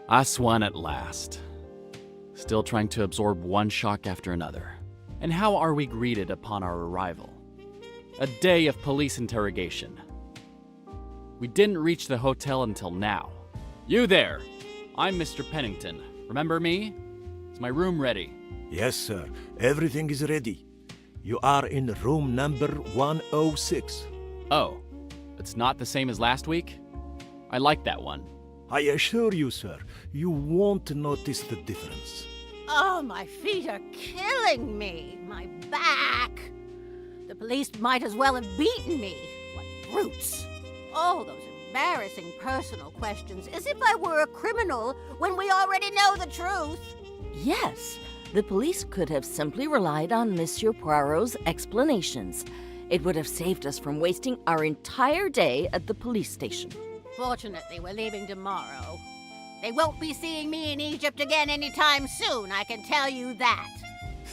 Us won at last. Still trying to absorb one shock after another. And how are we greeted upon our arrival? A day of police interrogation. We didn't reach the hotel until now. You there! I'm Mr. Pennington. Remember me? Is my room ready? Yes, sir. Everything is ready. You are in room number 106. Oh, it's not the same as last week? I like that one. I assure you, sir, you won't notice the difference. Oh, my feet are killing me. My back. The police might as well have beaten me. What brutes. Oh, those embarrassing personal questions, as if I were a criminal when we already know the truth. Yes, the police could have simply relied on Monsieur Poirot's explanations. It would have saved us from wasting our entire day at the police station. Fortunately, we're leaving tomorrow. They won't be seeing me in Egypt again anytime soon, I can tell you that.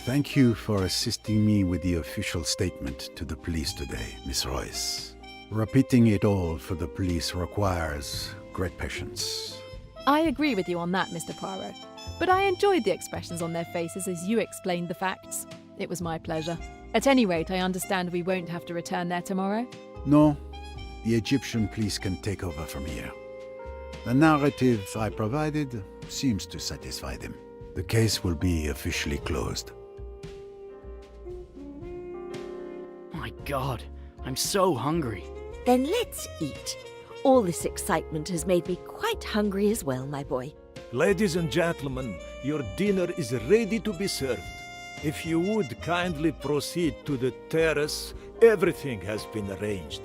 Thank you for assisting me with the official statement to the police today, Miss Royce. Repeating it all for the police requires great patience. I agree with you on that, Mr. Poirot. But I enjoyed the expressions on their faces as you explained the facts. It was my pleasure. At any rate, I understand we won't have to return there tomorrow. No, the Egyptian police can take over from here. The narrative I provided seems to satisfy them. The case will be officially closed. My God, I'm so hungry. Then let's eat. All this excitement has made me quite hungry as well, my boy. Ladies and gentlemen, your dinner is ready to be served. If you would kindly proceed to the terrace, everything has been arranged.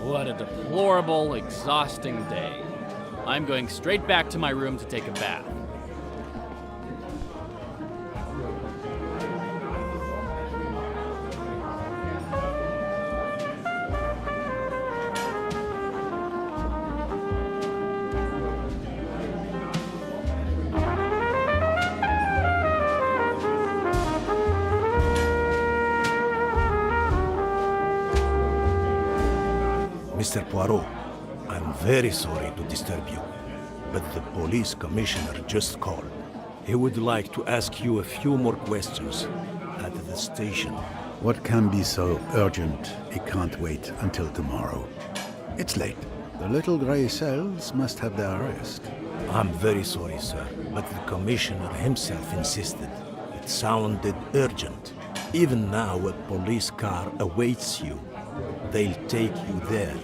What a deplorable, exhausting day. I'm going straight back to my room to take a bath. Mr. Poirot, I'm very sorry to disturb you, but the police commissioner just called. He would like to ask you a few more questions at the station. What can be so urgent it can't wait until tomorrow? It's late. The little grey cells must have their rest. I'm very sorry, sir, but the commissioner himself insisted. It sounded urgent. Even now, a police car awaits you. They'll take you there.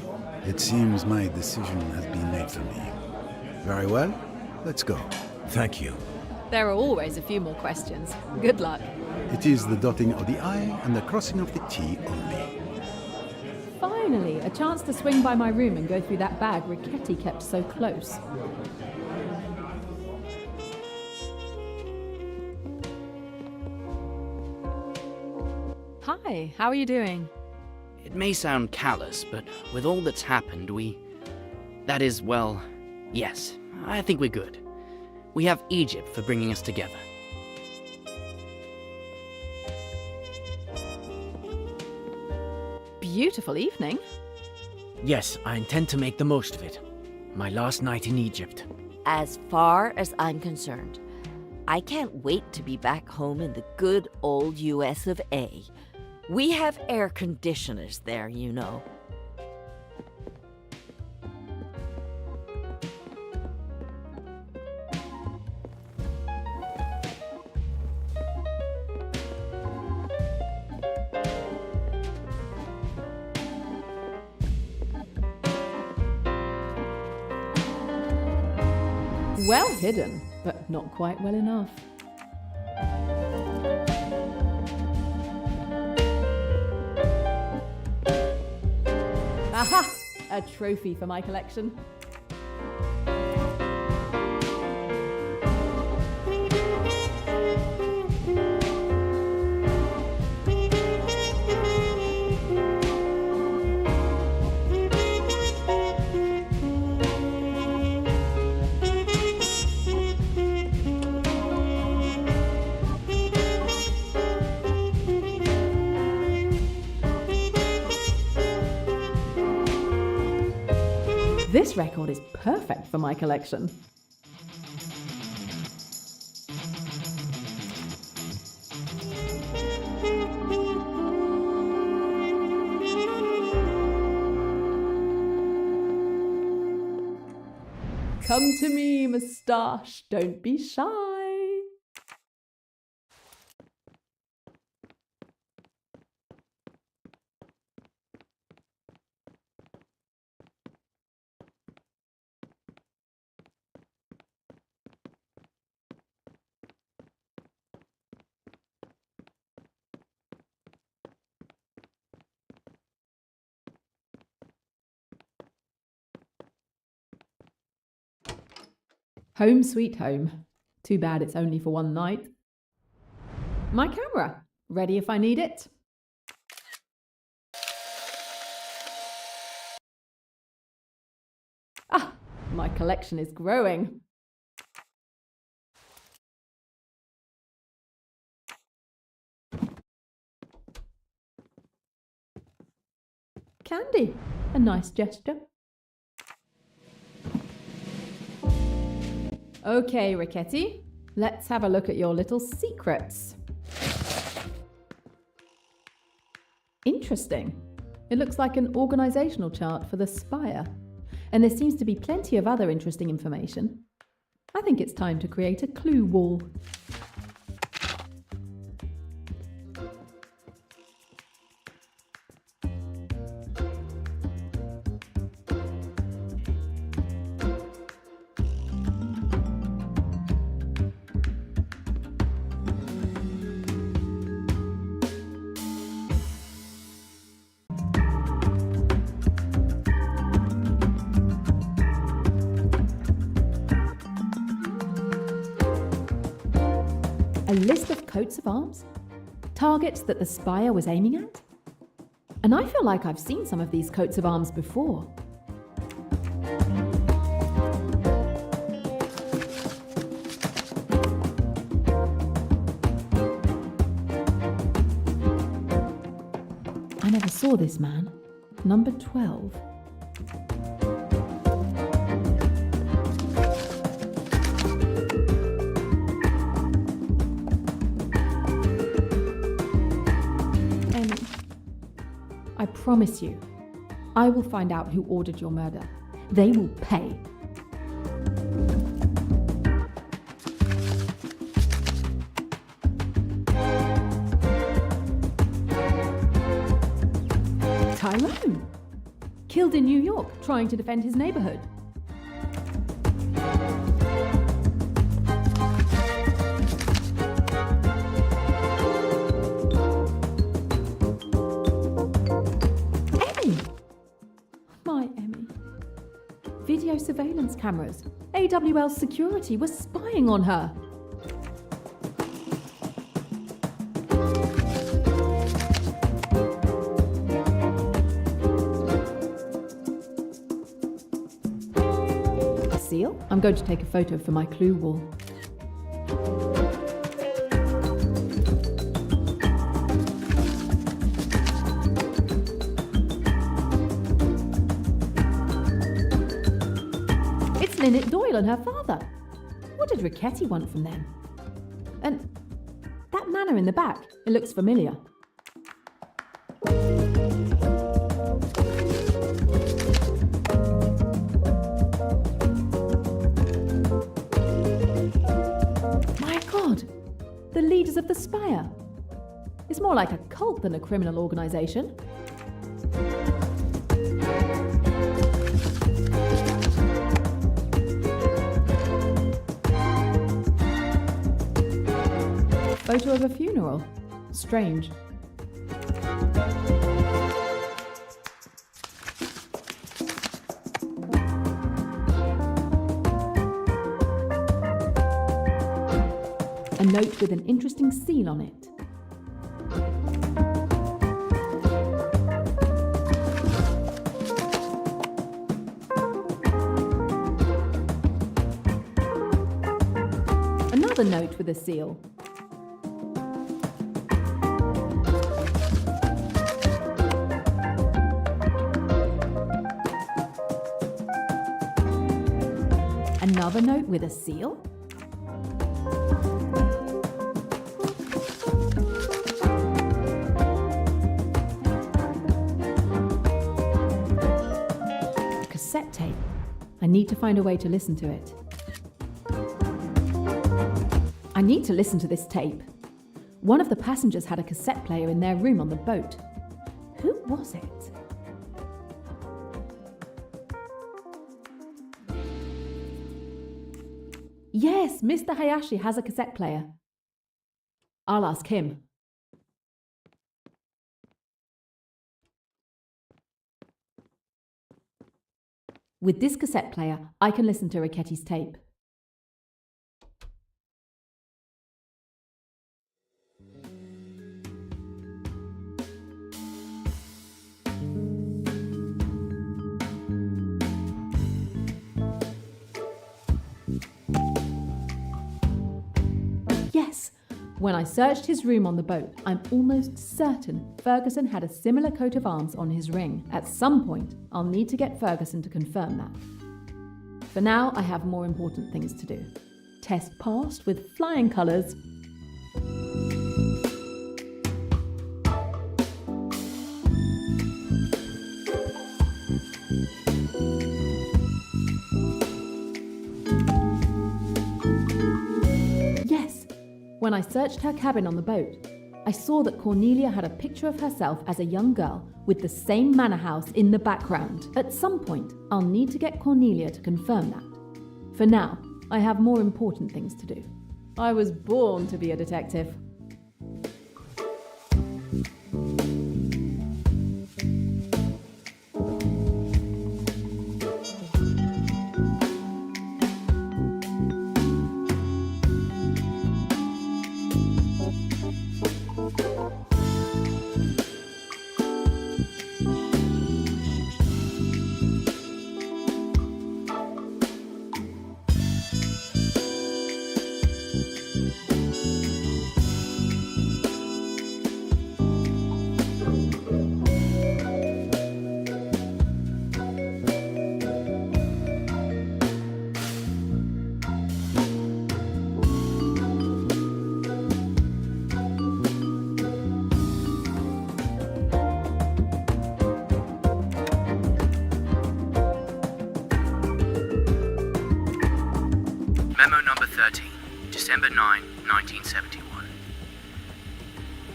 It seems my decision has been made for me. Very well, let's go. Thank you. There are always a few more questions. Good luck. It is the dotting of the I and the crossing of the T only. Finally, a chance to swing by my room and go through that bag Riquetti kept so close. Hi, how are you doing? It may sound callous, but with all that's happened, that is, well, yes, I think we're good. We have Egypt for bringing us together. Beautiful evening. Yes, I intend to make the most of it. My last night in Egypt. As far as I'm concerned, I can't wait to be back home in the good old US of A. We have air conditioners there, you know. Well hidden, but not quite well enough. Aha! A trophy for my collection. This record is perfect for my collection. Come to me, moustache. Don't be shy. Home sweet home. Too bad it's only for one night. My camera, ready if I need it. Ah, my collection is growing. Candy, a nice gesture. Okay, Ricchetti, let's have a look at your little secrets. Interesting. It looks like an organisational chart for the Spire. And there seems to be plenty of other interesting information. I think it's time to create a clue wall. A list of coats of arms? Targets that the Spire was aiming at? And I feel like I've seen some of these coats of arms before. I never saw this man. Number 12. I promise you, I will find out who ordered your murder. They will pay. Tyrone, killed in New York trying to defend his neighborhood. Video surveillance cameras. AWL security was spying on her. A seal? I'm going to take a photo for my clue wall. Lynette Doyle and her father. What did Ricchetti want from them? And that manor in the back, it looks familiar. My God, the leaders of the Spire. It's more like a cult than a criminal organisation. Photo of a funeral. Strange. A note with an interesting seal on it. Another note with a seal. cover note with a seal? A cassette tape. I need to find a way to listen to it. I need to listen to this tape. One of the passengers had a cassette player in their room on the boat. Who was it? Yes, Mr. Hayashi has a cassette player. I'll ask him. With this cassette player, I can listen to Riketti's tape. Yes, when I searched his room on the boat, I'm almost certain Ferguson had a similar coat of arms on his ring. At some point, I'll need to get Ferguson to confirm that. For now, I have more important things to do. Test passed with flying colours. When I searched her cabin on the boat, I saw that Cornelia had a picture of herself as a young girl with the same manor house in the background. At some point, I'll need to get Cornelia to confirm that. For now, I have more important things to do. I was born to be a detective. December 9, 1971.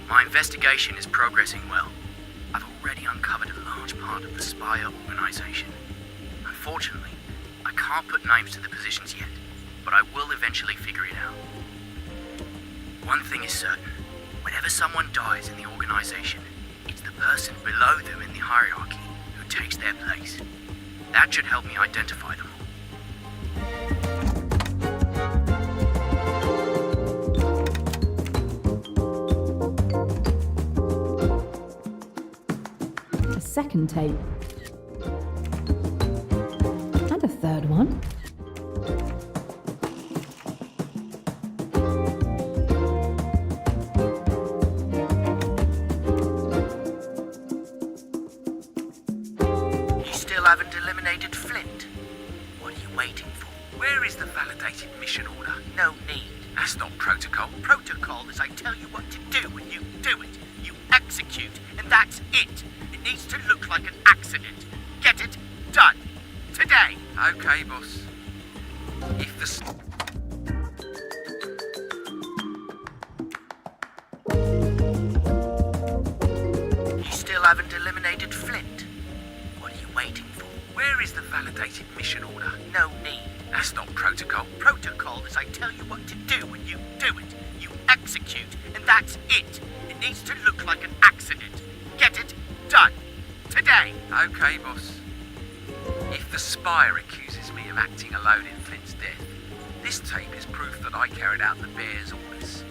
My investigation is progressing well. I've already uncovered a large part of the Spire organization. Unfortunately, I can't put names to the positions yet, but I will eventually figure it out. One thing is certain. Whenever someone dies in the organization, it's the person below them in the hierarchy who takes their place. That should help me identify them all. Second tape. And a third one. You still haven't eliminated Flint. What are you waiting for? Where is the validated mission order? No need. That's not protocol. Protocol is I tell you what to do and you do it. You execute, and that's it. It needs to look like an accident. Get it? Done. Today. Okay, boss. If the... You still haven't eliminated Flint. What are you waiting for? Where is the validated mission order? No need. That's not protocol. Protocol is I tell you what to do and you do it. You execute, and that's it. It needs to look like an accident. Get it? Done. Today. Okay, boss. If the Spire accuses me of acting alone in Flint's death, this tape is proof that I carried out the Bear's orders.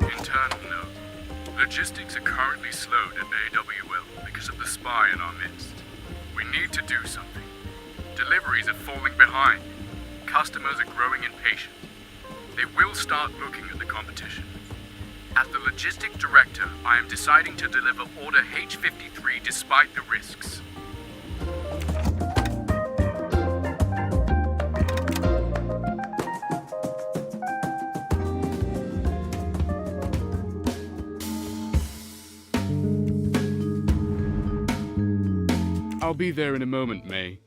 Internal note. Logistics are currently slowed at AWL because of the spy in our midst. We need to do something. Deliveries are falling behind. Customers are growing impatient. They will start looking at the competition. As the logistics director, I am deciding to deliver Order H-53 despite the risks. I'll be there in a moment, May.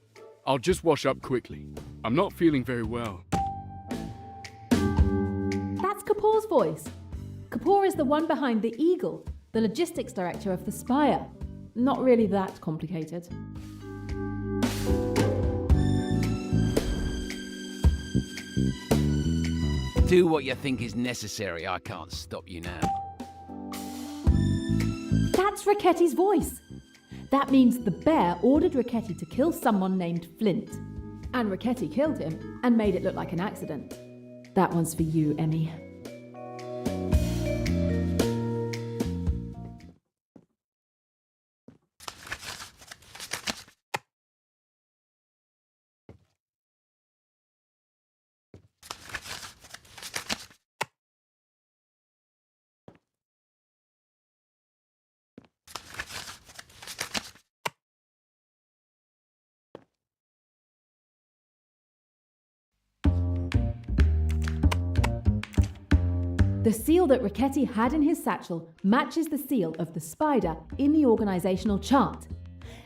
I'll just wash up quickly. I'm not feeling very well. That's Kapoor's voice. Kapoor is the one behind the Eagle, the logistics director of the Spire. Not really that complicated. Do what you think is necessary. I can't stop you now. That's Ricchetti's voice. That means the bear ordered Richetti to kill someone named Flint. And Richetti killed him and made it look like an accident. That one's for you, Emmy. The seal that Richetti had in his satchel matches the seal of the spider in the organisational chart.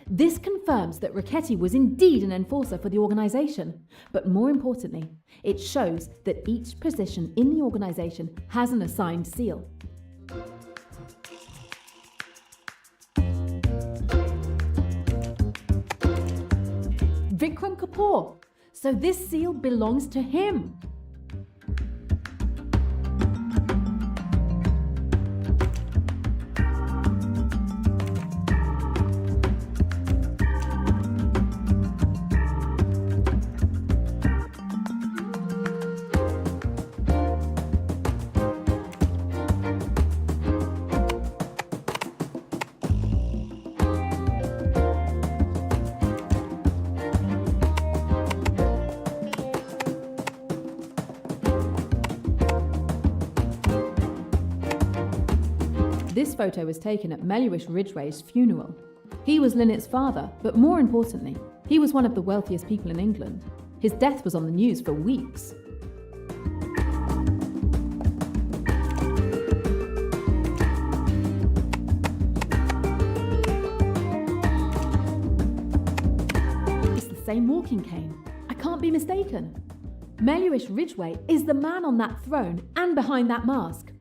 This confirms that Richetti was indeed an enforcer for the organisation, but more importantly, it shows that each position in the organisation has an assigned seal. Vikram Kapoor. So this seal belongs to him. This photo was taken at Melhuish Ridgway's funeral. He was Lynette's father, but more importantly, he was one of the wealthiest people in England. His death was on the news for weeks. It's the same walking cane. I can't be mistaken. Melhuish Ridgway is the man on that throne and behind that mask.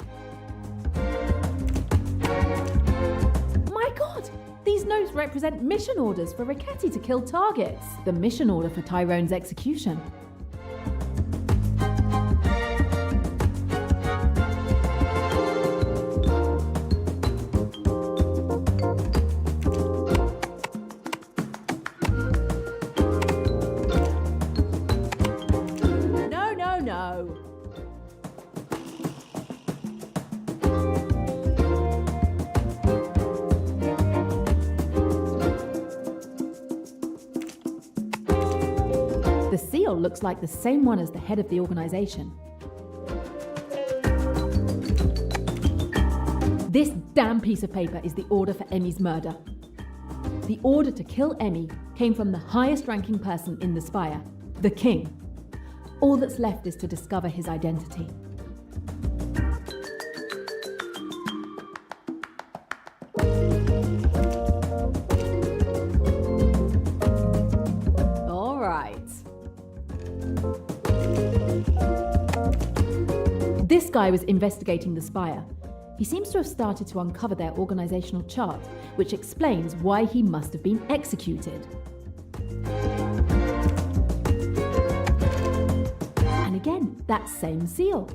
These notes represent mission orders for Richetti to kill targets. The mission order for Tyrone's execution. No. The seal looks like the same one as the head of the organisation. This damn piece of paper is the order for Emmy's murder. The order to kill Emmy came from the highest ranking person in the Spire, the King. All that's left is to discover his identity. This guy was investigating the Spire. He seems to have started to uncover their organisational chart, which explains why he must have been executed. And again, that same seal.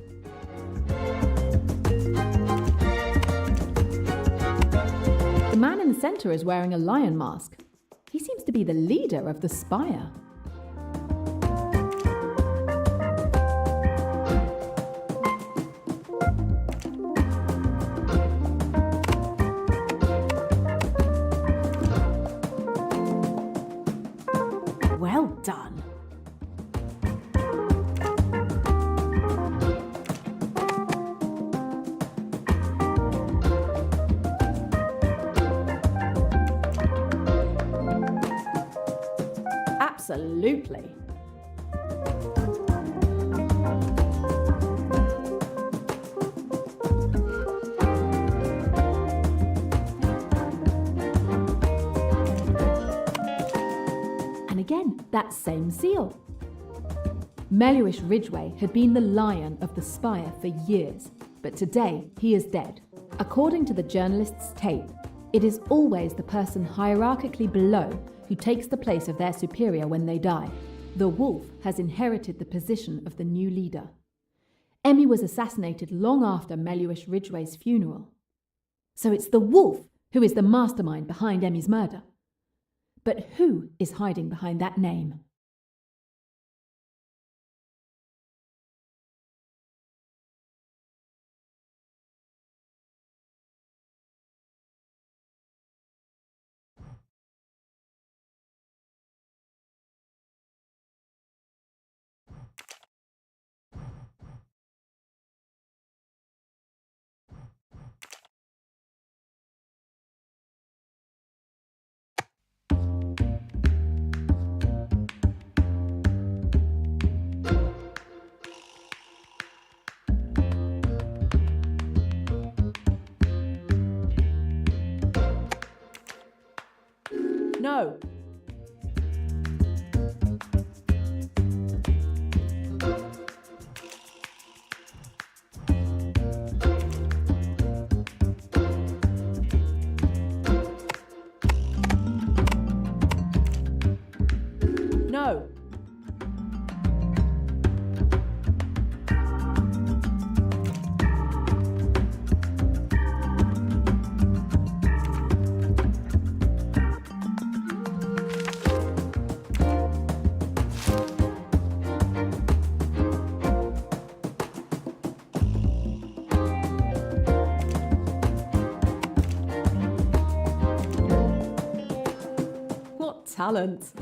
The man in the centre is wearing a lion mask. He seems to be the leader of the Spire. Well done. Absolutely. And again, that same seal. Melhuish Ridgway had been the lion of the Spire for years, but today he is dead. According to the journalist's tape, it is always the person hierarchically below who takes the place of their superior when they die. The wolf has inherited the position of the new leader. Emmy was assassinated long after Melhuish Ridgway's funeral. So it's the wolf who is the mastermind behind Emmy's murder. But who is hiding behind that name? No. No. What talent.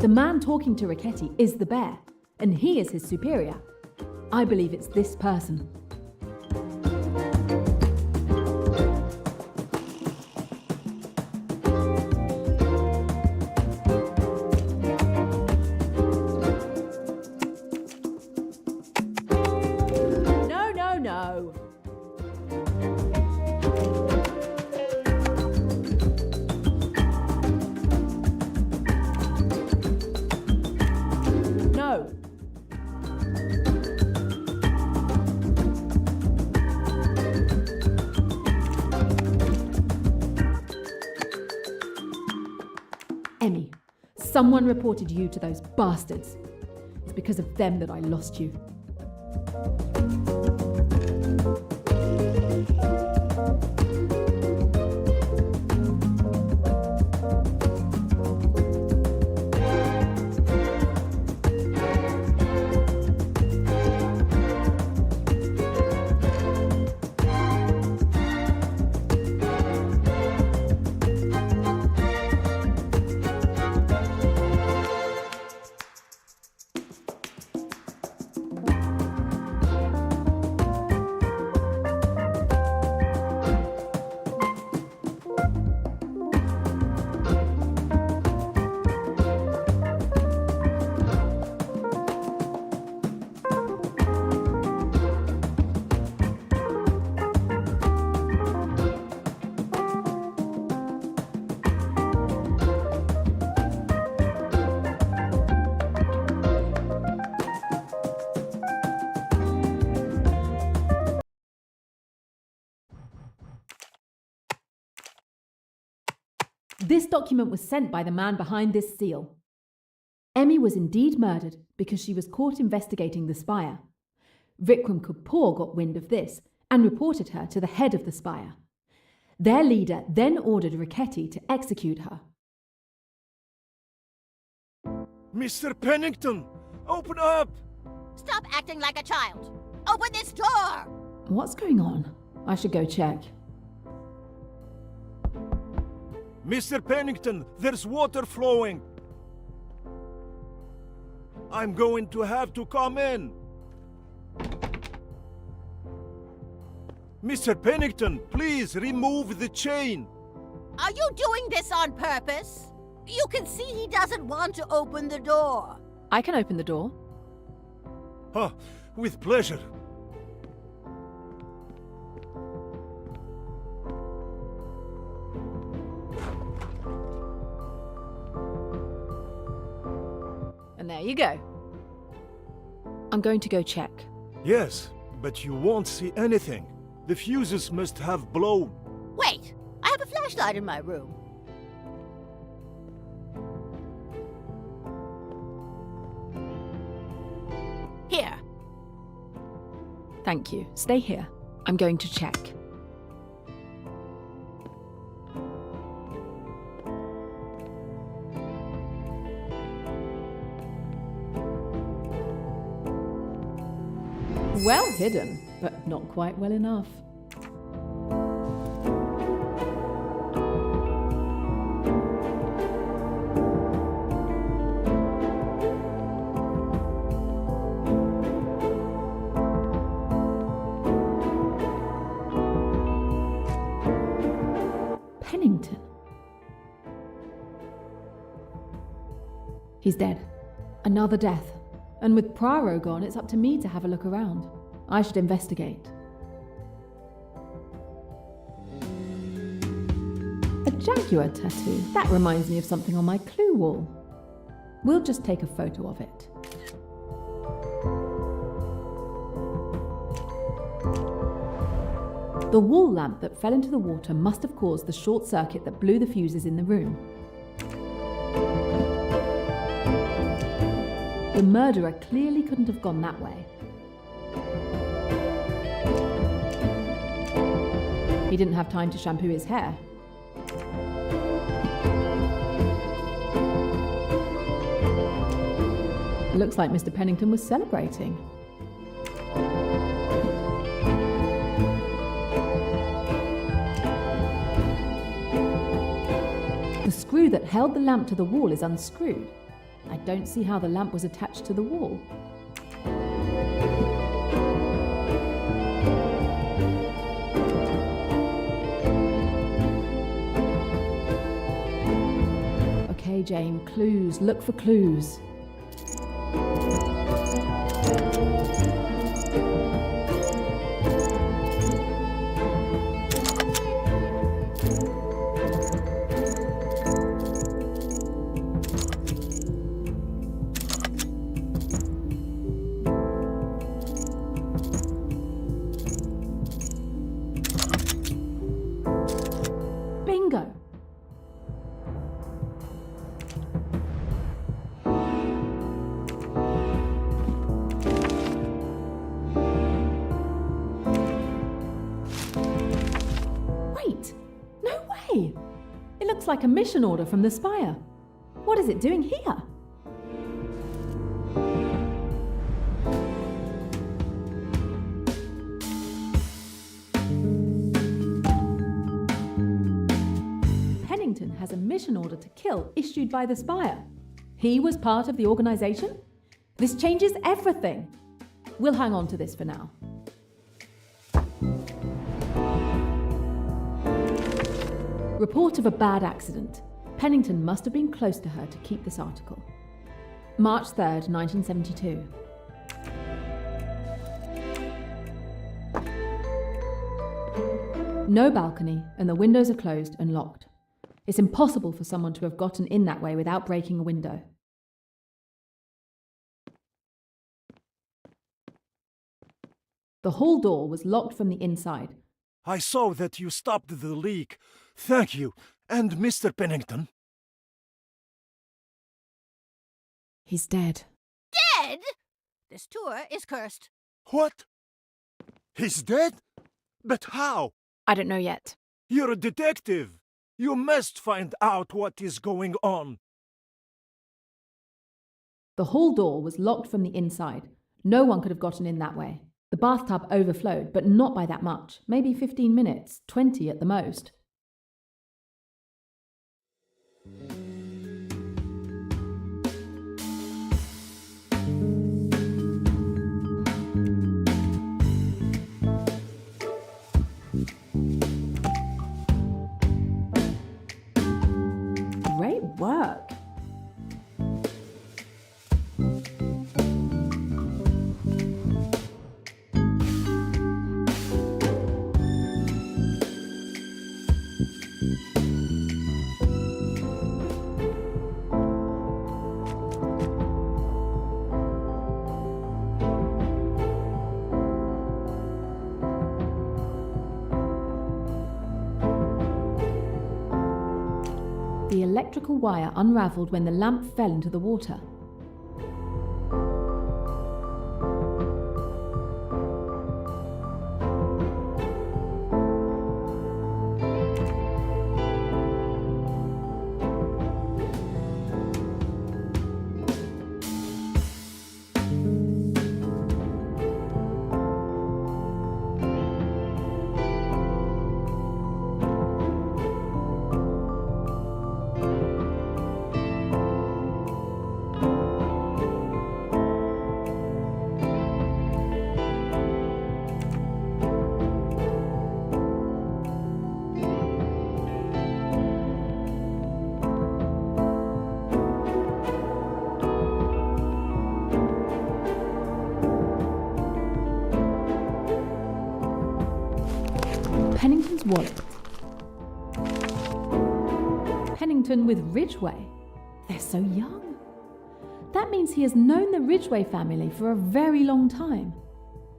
The man talking to Ricchetti is the bear, and he is his superior. I believe it's this person. No, no, no. No. Emmy, someone reported you to those bastards. It's because of them that I lost you. This document was sent by the man behind this seal. Emmy was indeed murdered because she was caught investigating the spire. Vikram Kapoor got wind of this and reported her to the head of the spire. Their leader then ordered Ricchetti to execute her. Mr. Pennington, open up! Stop acting like a child! Open this door! What's going on? I should go check. Mr. Pennington, there's water flowing. I'm going to have to come in. Mr. Pennington, please remove the chain. Are you doing this on purpose? You can see he doesn't want to open the door. I can open the door. Huh, with pleasure. And there you go. I'm going to go check. Yes, but you won't see anything. The fuses must have blown. Wait, I have a flashlight in my room. Here. Thank you. Stay here. I'm going to check. Well hidden, but not quite well enough. Pennington. He's dead. Another death. And with Praro gone, it's up to me to have a look around. I should investigate. A jaguar tattoo. That reminds me of something on my clue wall. We'll just take a photo of it. The wall lamp that fell into the water must have caused the short circuit that blew the fuses in the room. The murderer clearly couldn't have gone that way. He didn't have time to shampoo his hair. It looks like Mr. Pennington was celebrating. The screw that held the lamp to the wall is unscrewed. I don't see how the lamp was attached to the wall. Okay, Jane, clues. Look for clues. Bingo! Wait! No way! It looks like a mission order from the Spire. What is it doing here? Pennington has a mission order to kill issued by the Spire. He was part of the organization? This changes everything. We'll hang on to this for now. Report of a bad accident. Pennington must have been close to her to keep this article. March 3rd, 1972. No balcony, and the windows are closed and locked. It's impossible for someone to have gotten in that way without breaking a window. The hall door was locked from the inside. I saw that you stopped the leak. Thank you. And Mr. Pennington? He's dead. Dead? This tour is cursed. What? He's dead? But how? I don't know yet. You're a detective. You must find out what is going on. The hall door was locked from the inside. No one could have gotten in that way. The bathtub overflowed, but not by that much. Maybe 15 minutes, 20 at the most. Great work. The electrical wire unravelled when the lamp fell into the water. Pennington's wallet. Pennington with Ridgway. They're so young. That means he has known the Ridgway family for a very long time.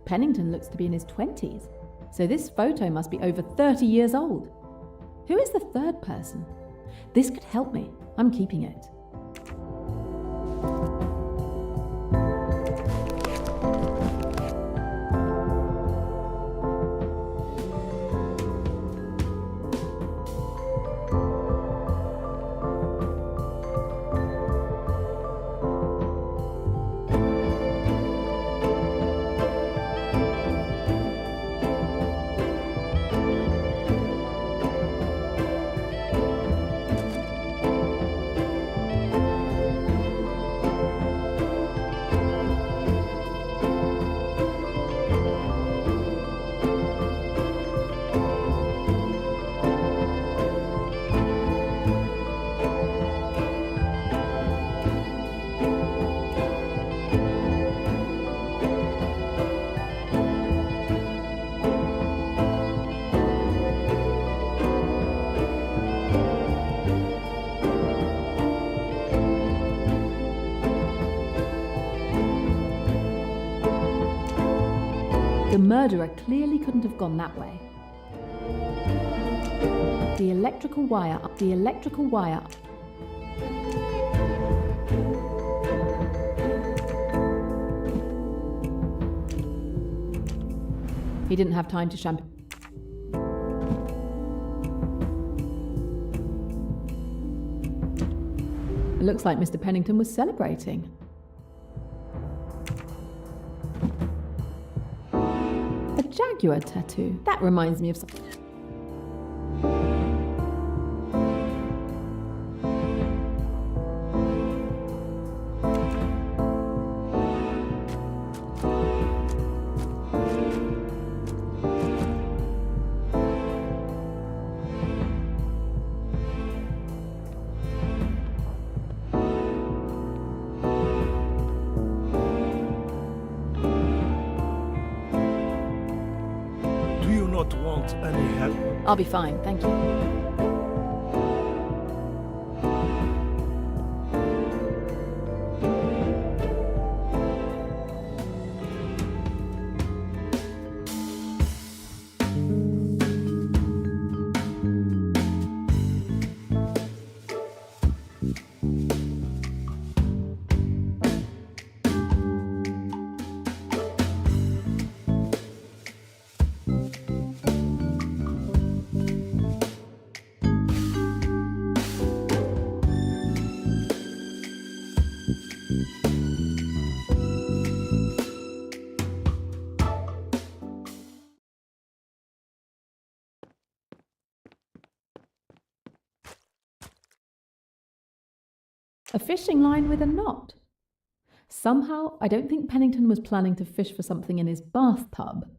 Pennington looks to be in his 20s, so this photo must be over 30 years old. Who is the third person? This could help me. I'm keeping it. The murderer clearly couldn't have gone that way. The electrical wire up. The electrical wire up. He didn't have time to shampoo. It looks like Mr. Pennington was celebrating. A jaguar tattoo. That reminds me of something. Want any help? I'll be fine, thank you. A fishing line with a knot. Somehow, I don't think Pennington was planning to fish for something in his bathtub.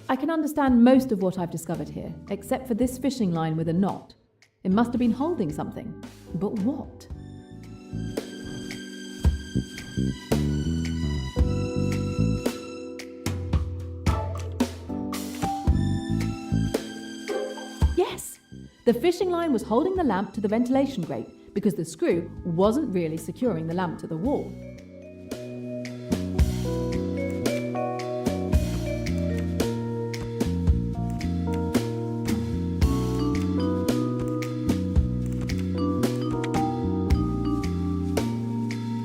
I can understand most of what I've discovered here, except for this fishing line with a knot. It must have been holding something. But what? Yes! The fishing line was holding the lamp to the ventilation grate because the screw wasn't really securing the lamp to the wall.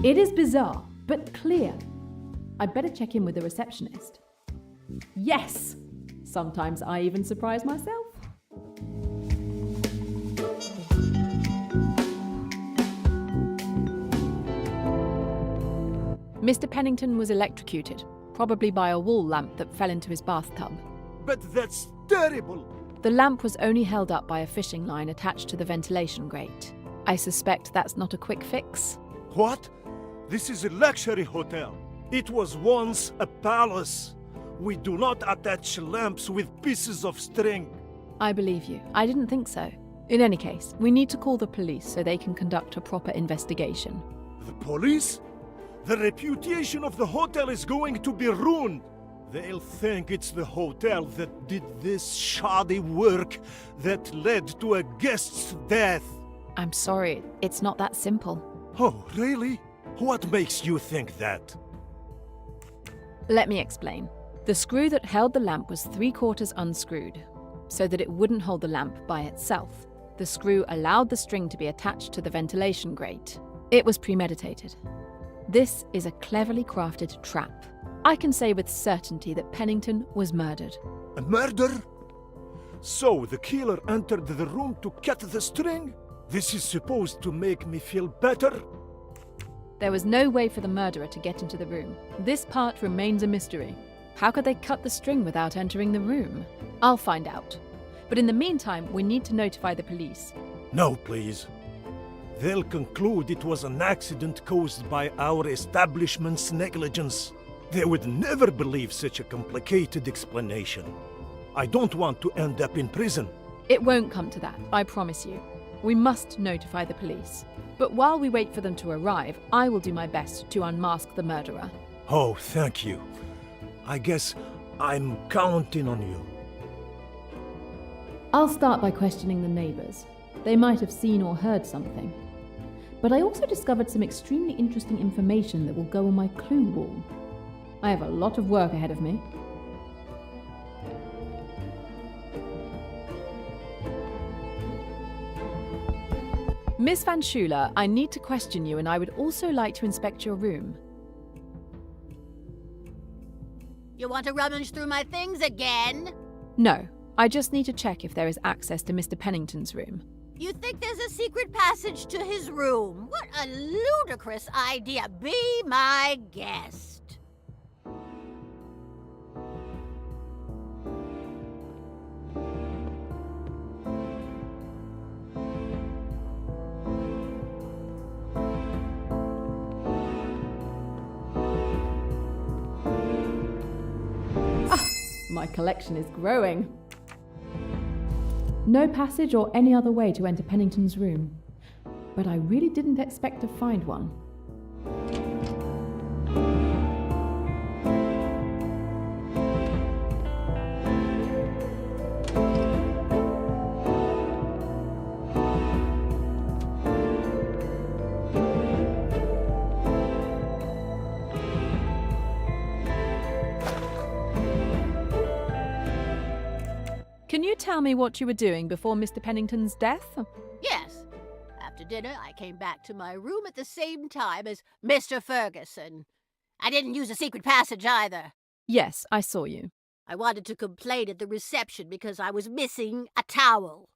It is bizarre, but clear. I'd better check in with the receptionist. Yes! Sometimes I even surprise myself. Mr. Pennington was electrocuted, probably by a wall lamp that fell into his bathtub. But that's terrible! The lamp was only held up by a fishing line attached to the ventilation grate. I suspect that's not a quick fix. What? This is a luxury hotel. It was once a palace. We do not attach lamps with pieces of string. I believe you. I didn't think so. In any case, we need to call the police so they can conduct a proper investigation. The police? The reputation of the hotel is going to be ruined. They'll think it's the hotel that did this shoddy work that led to a guest's death. I'm sorry, it's not that simple. Oh, really? What makes you think that? Let me explain. The screw that held the lamp was 3/4 unscrewed, so that it wouldn't hold the lamp by itself. The screw allowed the string to be attached to the ventilation grate. It was premeditated. This is a cleverly crafted trap. I can say with certainty that Pennington was murdered. A murder? So the killer entered the room to cut the string? This is supposed to make me feel better? There was no way for the murderer to get into the room. This part remains a mystery. How could they cut the string without entering the room? I'll find out. But in the meantime, we need to notify the police. No, please. They'll conclude it was an accident caused by our establishment's negligence. They would never believe such a complicated explanation. I don't want to end up in prison. It won't come to that, I promise you. We must notify the police. But while we wait for them to arrive, I will do my best to unmask the murderer. Oh, thank you. I guess I'm counting on you. I'll start by questioning the neighbours. They might have seen or heard something. But I also discovered some extremely interesting information that will go on my clue wall. I have a lot of work ahead of me. Miss Van Schuler, I need to question you, and I would also like to inspect your room. You want to rummage through my things again? No, I just need to check if there is access to Mr. Pennington's room. You think there's a secret passage to his room? What a ludicrous idea. Be my guest. My collection is growing. No passage or any other way to enter Pennington's room. But I really didn't expect to find one. Can you tell me what you were doing before Mr. Pennington's death? Yes. After dinner, I came back to my room at the same time as Mr. Ferguson. I didn't use a secret passage either. Yes, I saw you. I wanted to complain at the reception because I was missing a towel.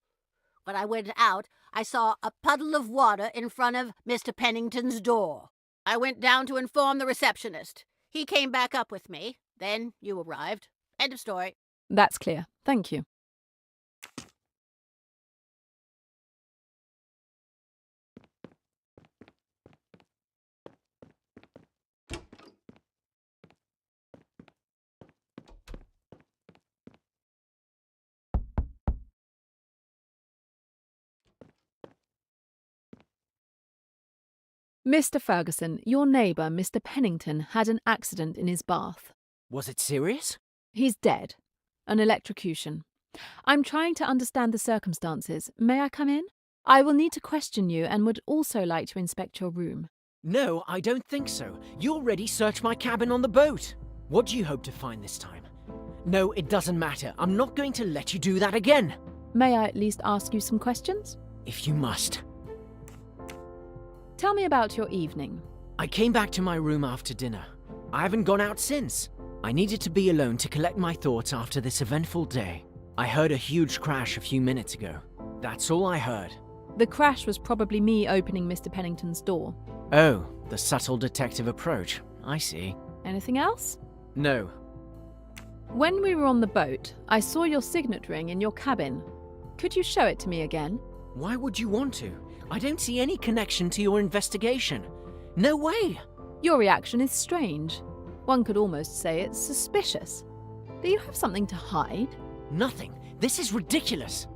When I went out, I saw a puddle of water in front of Mr. Pennington's door. I went down to inform the receptionist. He came back up with me. Then you arrived. End of story. That's clear. Thank you. Mr. Ferguson, your neighbour, Mr. Pennington, had an accident in his bath. Was it serious? He's dead. An electrocution. I'm trying to understand the circumstances. May I come in? I will need to question you and would also like to inspect your room. No, I don't think so. You already searched my cabin on the boat. What do you hope to find this time? No, it doesn't matter. I'm not going to let you do that again. May I at least ask you some questions? If you must. Tell me about your evening. I came back to my room after dinner. I haven't gone out since. I needed to be alone to collect my thoughts after this eventful day. I heard a huge crash a few minutes ago. That's all I heard. The crash was probably me opening Mr. Pennington's door. Oh, the subtle detective approach. I see. Anything else? No. When we were on the boat, I saw your signet ring in your cabin. Could you show it to me again? Why would you want to? I don't see any connection to your investigation. No way! Your reaction is strange. One could almost say it's suspicious. Do you have something to hide? Nothing. This is ridiculous.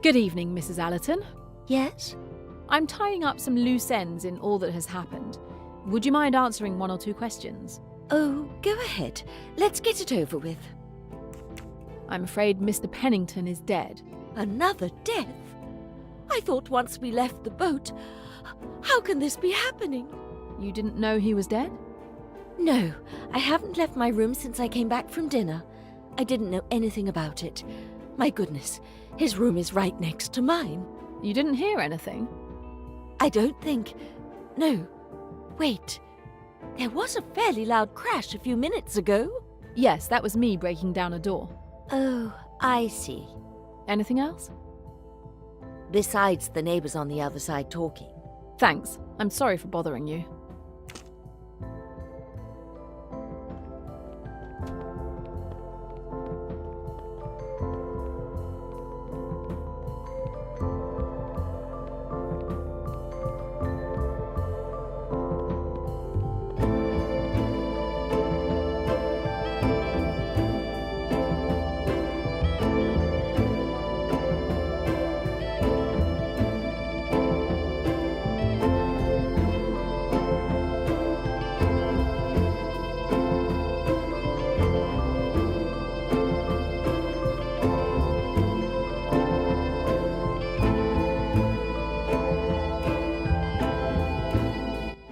Good evening, Mrs. Allerton. Yes? I'm tying up some loose ends in all that has happened. Would you mind answering one or two questions? Oh, go ahead. Let's get it over with. I'm afraid Mr. Pennington is dead. Another death? I thought once we left the boat. How can this be happening? You didn't know he was dead? No, I haven't left my room since I came back from dinner. I didn't know anything about it. My goodness, his room is right next to mine. You didn't hear anything? I don't think... No. Wait. There was a fairly loud crash a few minutes ago. Yes, that was me breaking down a door. Oh, I see. Anything else? Besides the neighbors on the other side talking. Thanks. I'm sorry for bothering you.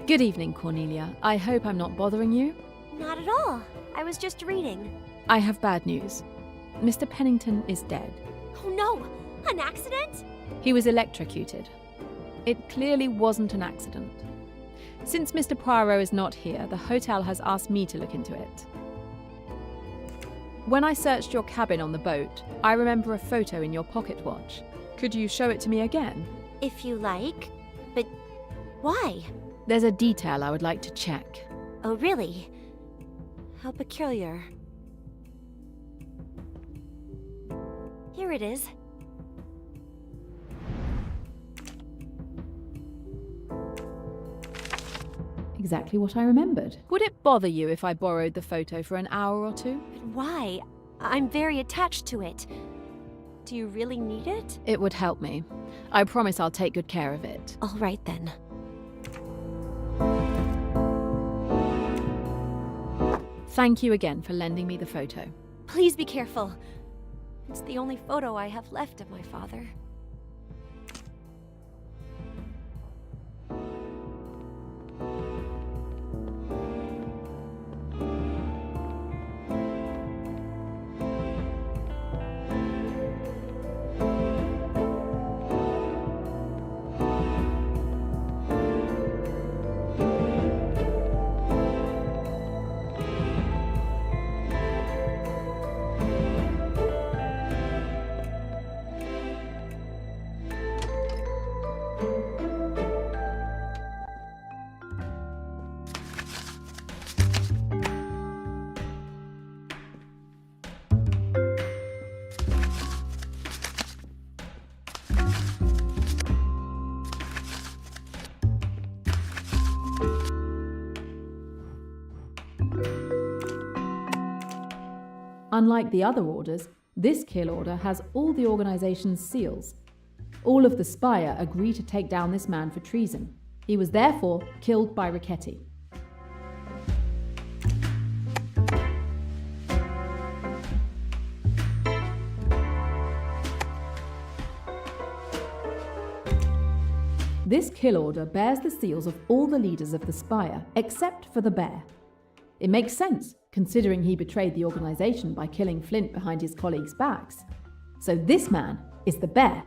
Good evening, Cornelia. I hope I'm not bothering you. Not at all. I was just reading. I have bad news. Mr. Pennington is dead. Oh no! An accident? He was electrocuted. It clearly wasn't an accident. Since Mr. Poirot is not here, the hotel has asked me to look into it. When I searched your cabin on the boat, I remember a photo in your pocket watch. Could you show it to me again? If you like. But why? There's a detail I would like to check. Oh, really? How peculiar. Here it is. Exactly what I remembered. Would it bother you if I borrowed the photo for an hour or two? But why? I'm very attached to it. Do you really need it? It would help me. I promise I'll take good care of it. All right then. Thank you again for lending me the photo. Please be careful. It's the only photo I have left of my father. Unlike the other orders, this kill order has all the organization's seals. All of the Spire agree to take down this man for treason. He was therefore killed by Richetti. This kill order bears the seals of all the leaders of the Spire, except for the Bear. It makes sense, considering he betrayed the organization by killing Flint behind his colleagues' backs. So this man is the Bear.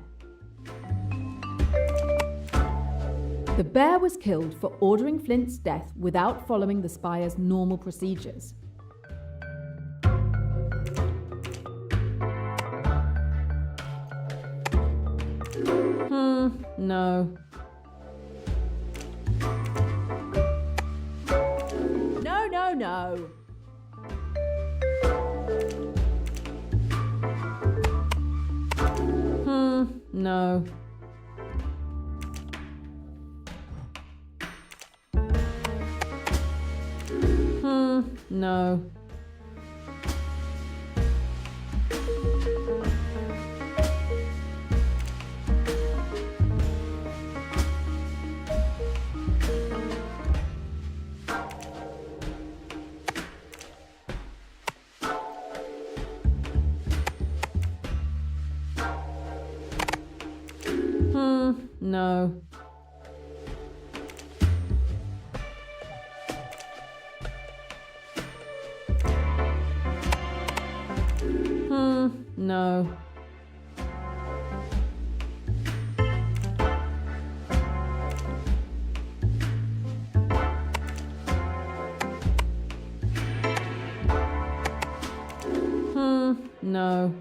The Bear was killed for ordering Flint's death without following the Spire's normal procedures. No. No. No. No. No. No. No.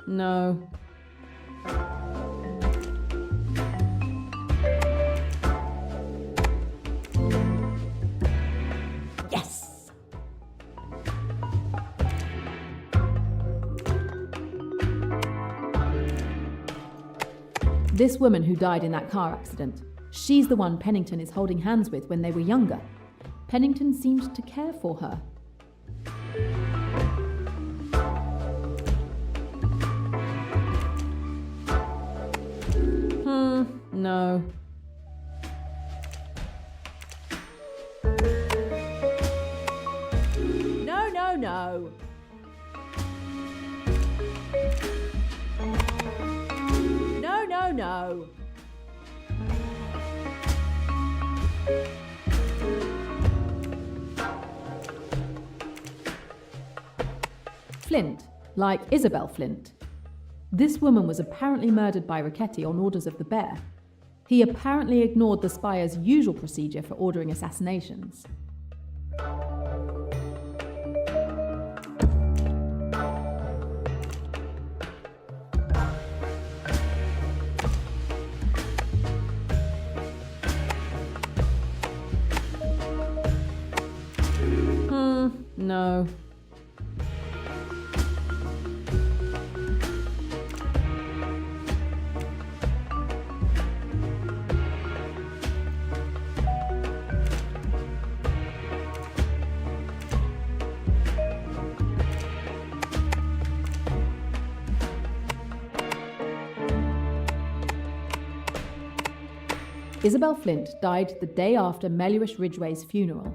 No. Yes! This woman who died in that car accident, she's the one Pennington is holding hands with when they were younger. Pennington seemed to care for her. No. No. No. Flint, like Isabel Flint. This woman was apparently murdered by Richetti on orders of the Bear. He apparently ignored the Spire's usual procedure for ordering assassinations. No. Isabel Flint died the day after Mellish Ridgway's funeral.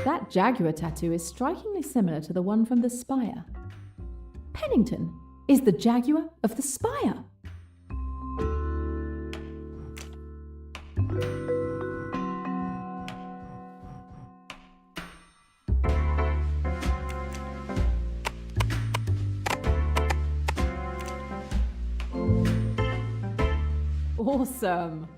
That jaguar tattoo is strikingly similar to the one from the Spire. Pennington is the jaguar of the Spire. Awesome.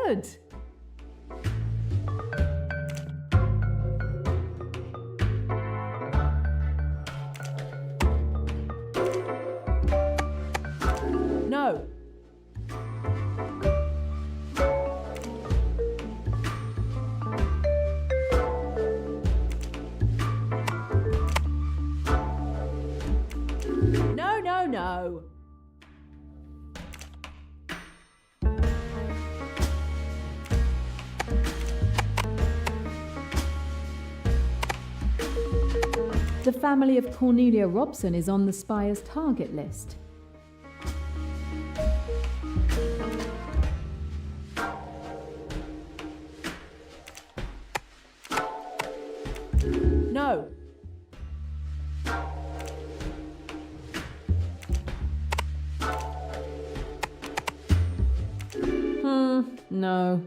good. No. No, no, no. The family of Cornelia Robson is on the Spire's target list. No. No.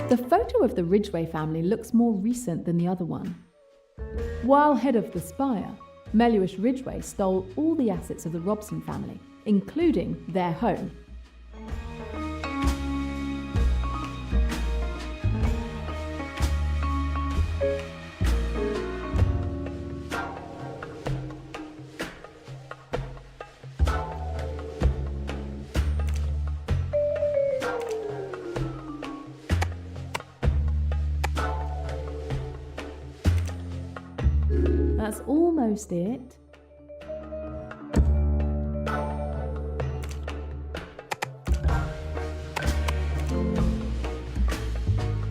The photo of the Ridgway family looks more recent than the other one. While head of the Spire, Mellish Ridgway stole all the assets of the Robson family, including their home. That's almost it.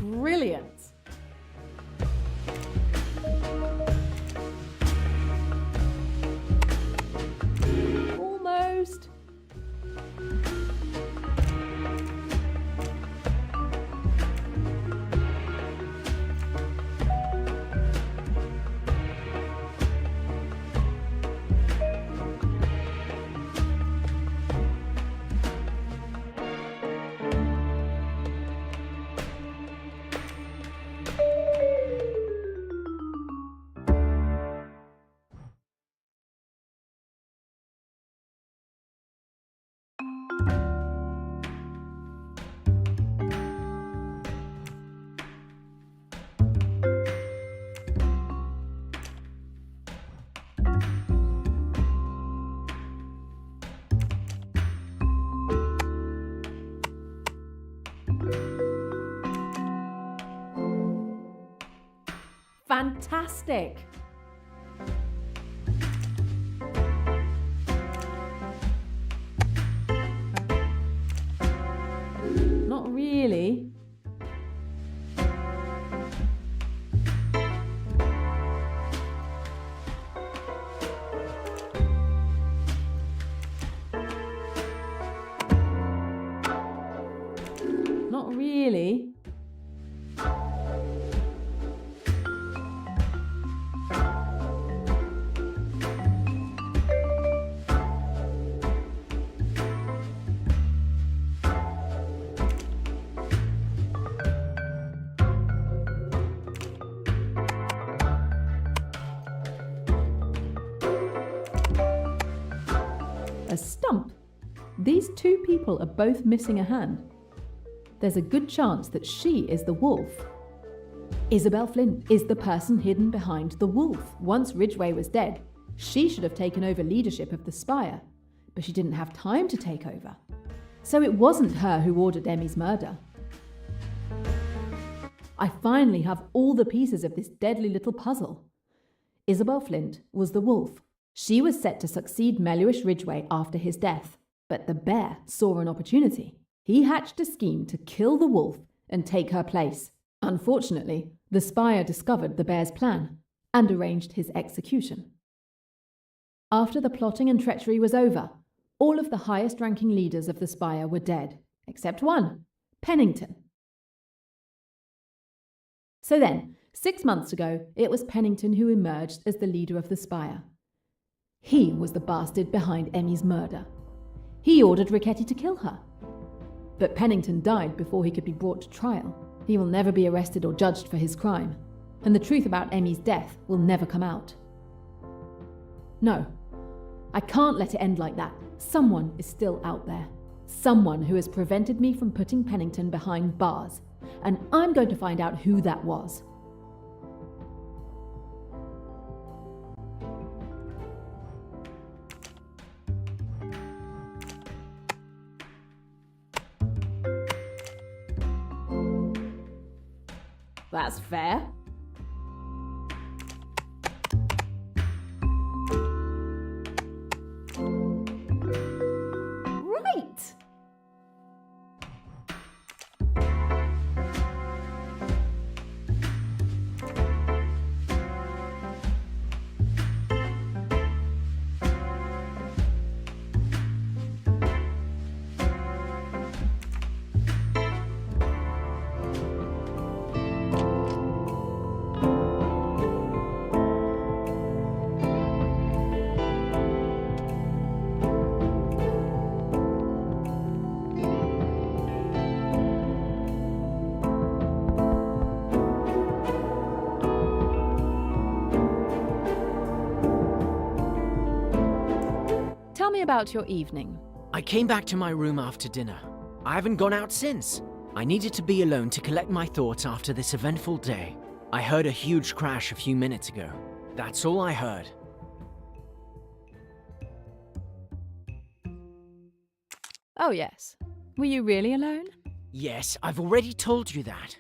Brilliant. Almost. Fantastic! Not really. Not really. A stump. These two people are both missing a hand. There's a good chance that she is the wolf. Isabel Flint is the person hidden behind the wolf. Once Ridgway was dead, she should have taken over leadership of the Spire, but she didn't have time to take over. So it wasn't her who ordered Emmy's murder. I finally have all the pieces of this deadly little puzzle. Isabel Flint was the wolf. She was set to succeed Mellish Ridgway after his death, but the bear saw an opportunity. He hatched a scheme to kill the wolf and take her place. Unfortunately, the Spire discovered the bear's plan and arranged his execution. After the plotting and treachery was over, all of the highest-ranking leaders of the Spire were dead, except one, Pennington. So then, 6 months ago, it was Pennington who emerged as the leader of the Spire. He was the bastard behind Emmy's murder. He ordered Richetti to kill her. But Pennington died before he could be brought to trial. He will never be arrested or judged for his crime. And the truth about Emmy's death will never come out. No, I can't let it end like that. Someone is still out there. Someone who has prevented me from putting Pennington behind bars. And I'm going to find out who that was. That's fair. Right! Tell me about your evening. I came back to my room after dinner. I haven't gone out since. I needed to be alone to collect my thoughts after this eventful day. I heard a huge crash a few minutes ago. That's all I heard. Oh yes. Were you really alone? Yes, I've already told you that.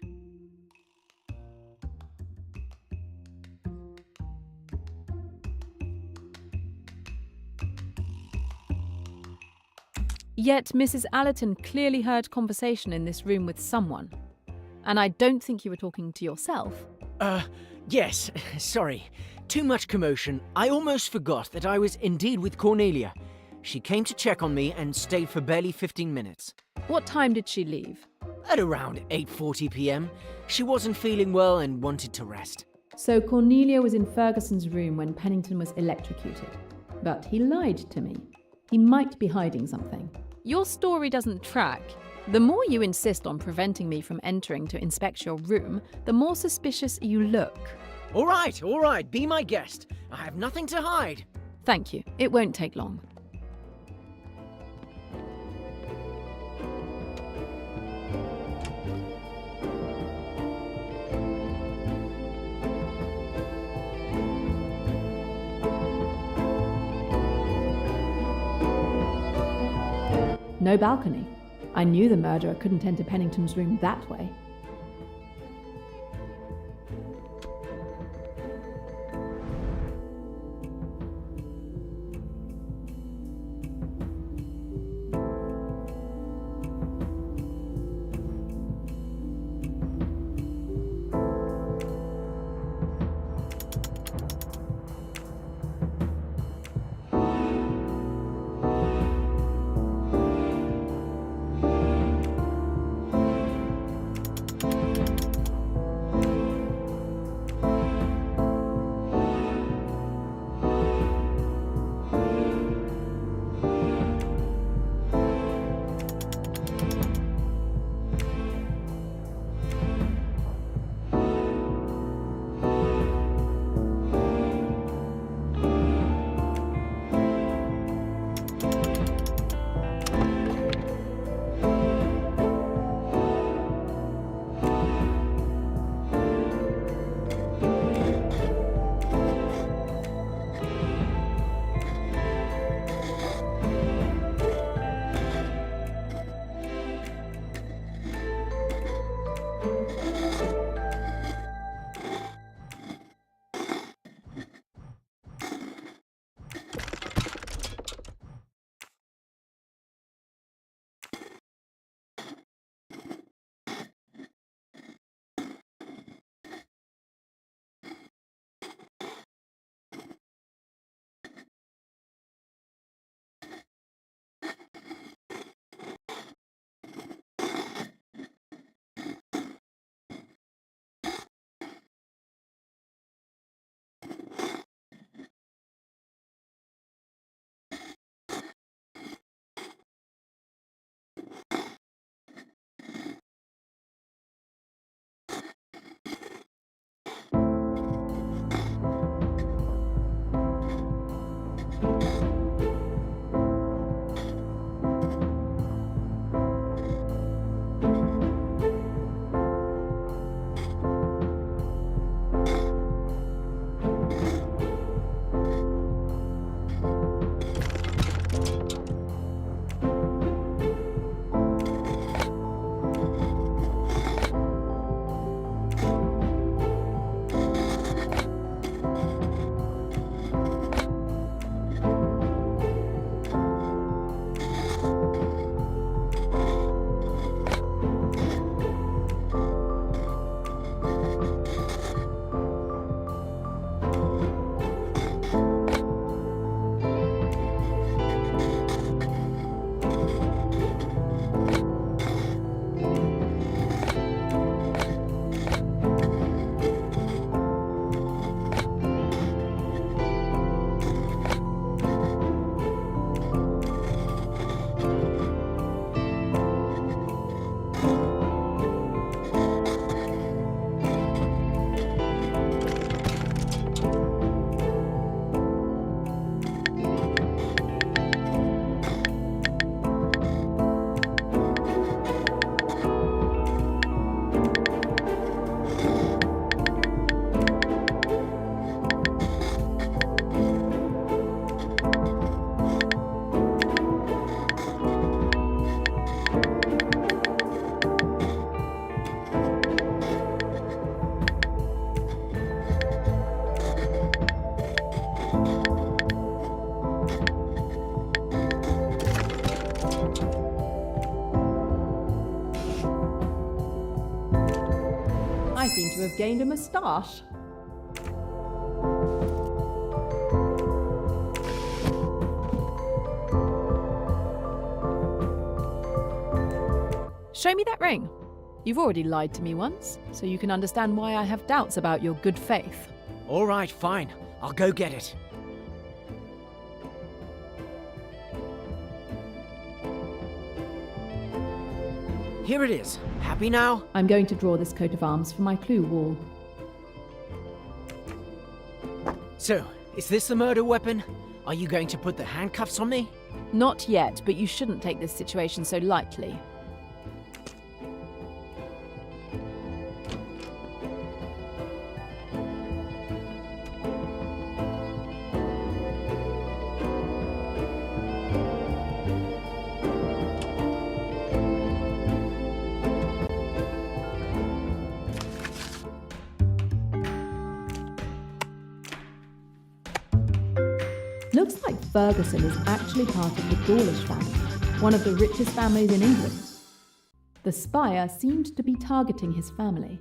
Yet Mrs. Allerton clearly heard conversation in this room with someone. And I don't think you were talking to yourself. Yes, sorry. Too much commotion. I almost forgot that I was indeed with Cornelia. She came to check on me and stayed for barely 15 minutes. What time did she leave? At around 8:40 p.m. She wasn't feeling well and wanted to rest. So Cornelia was in Ferguson's room when Pennington was electrocuted. But he lied to me. He might be hiding something. Your story doesn't track. The more you insist on preventing me from entering to inspect your room, the more suspicious you look. All right, be my guest. I have nothing to hide. Thank you. It won't take long. No balcony. I knew the murderer couldn't enter Pennington's room that way. I seem to have gained a moustache. Show me that ring. You've already lied to me once, so you can understand why I have doubts about your good faith. All right, fine. I'll go get it. Here it is. Happy now? I'm going to draw this coat of arms for my clue wall. So, is this the murder weapon? Are you going to put the handcuffs on me? Not yet, but you shouldn't take this situation so lightly. Looks like Ferguson is actually part of the Dawlish family, one of the richest families in England. The spire seemed to be targeting his family.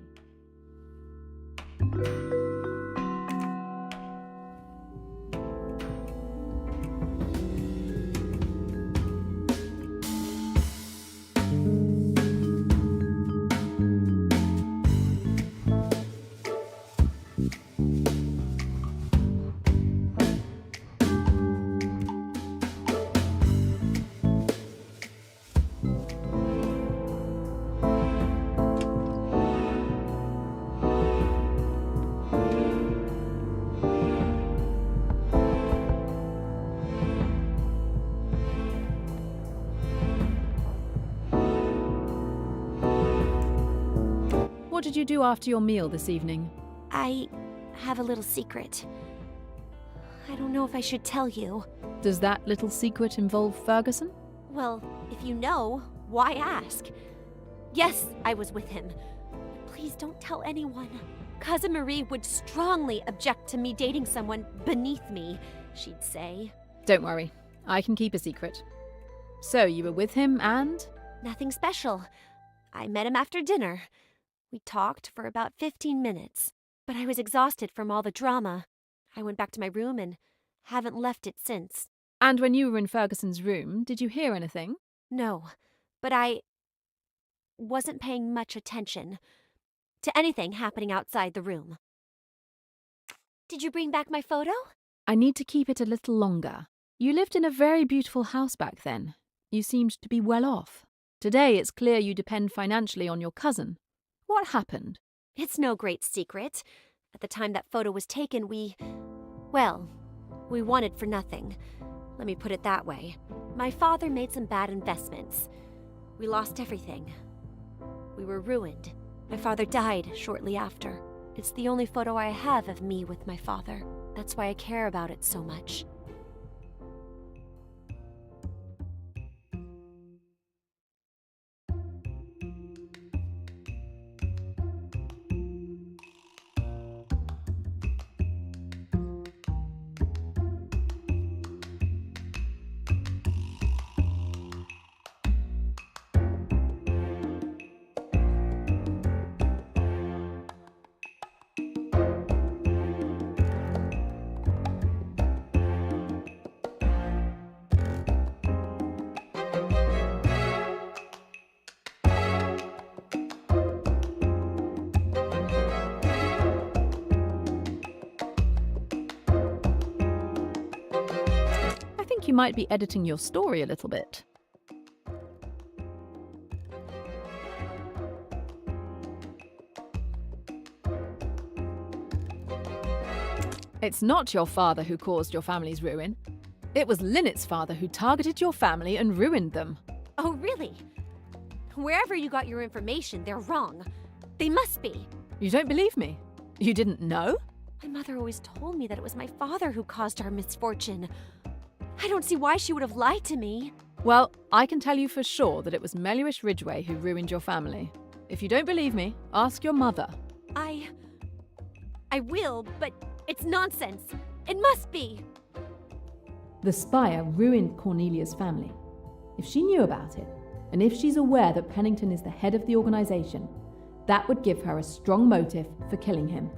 What did you do after your meal this evening? I have a little secret. I don't know if I should tell you. Does that little secret involve Ferguson? Well, if you know, why ask? Yes, I was with him. Please don't tell anyone. Cousin Marie would strongly object to me dating someone beneath me, she'd say. Don't worry, I can keep a secret. So you were with him and? Nothing special. I met him after dinner. We talked for about 15 minutes, but I was exhausted from all the drama. I went back to my room and haven't left it since. And when you were in Ferguson's room, did you hear anything? No, but I wasn't paying much attention to anything happening outside the room. Did you bring back my photo? I need to keep it a little longer. You lived in a very beautiful house back then. You seemed to be well off. Today it's clear you depend financially on your cousin. What happened? It's no great secret. At the time that photo was taken, we wanted for nothing. Let me put it that way. My father made some bad investments. We lost everything. We were ruined. My father died shortly after. It's the only photo I have of me with my father. That's why I care about it so much. You might be editing your story a little bit. It's not your father who caused your family's ruin. It was Linnet's father who targeted your family and ruined them. Oh, really? Wherever you got your information, they're wrong. They must be. You don't believe me? You didn't know? My mother always told me that it was my father who caused our misfortune. I don't see why she would have lied to me. Well, I can tell you for sure that it was Meluish Ridgway who ruined your family. If you don't believe me, ask your mother. I will, but it's nonsense. It must be. The spire ruined Cornelia's family. If she knew about it, and if she's aware that Pennington is the head of the organization, That would give her a strong motive for killing him.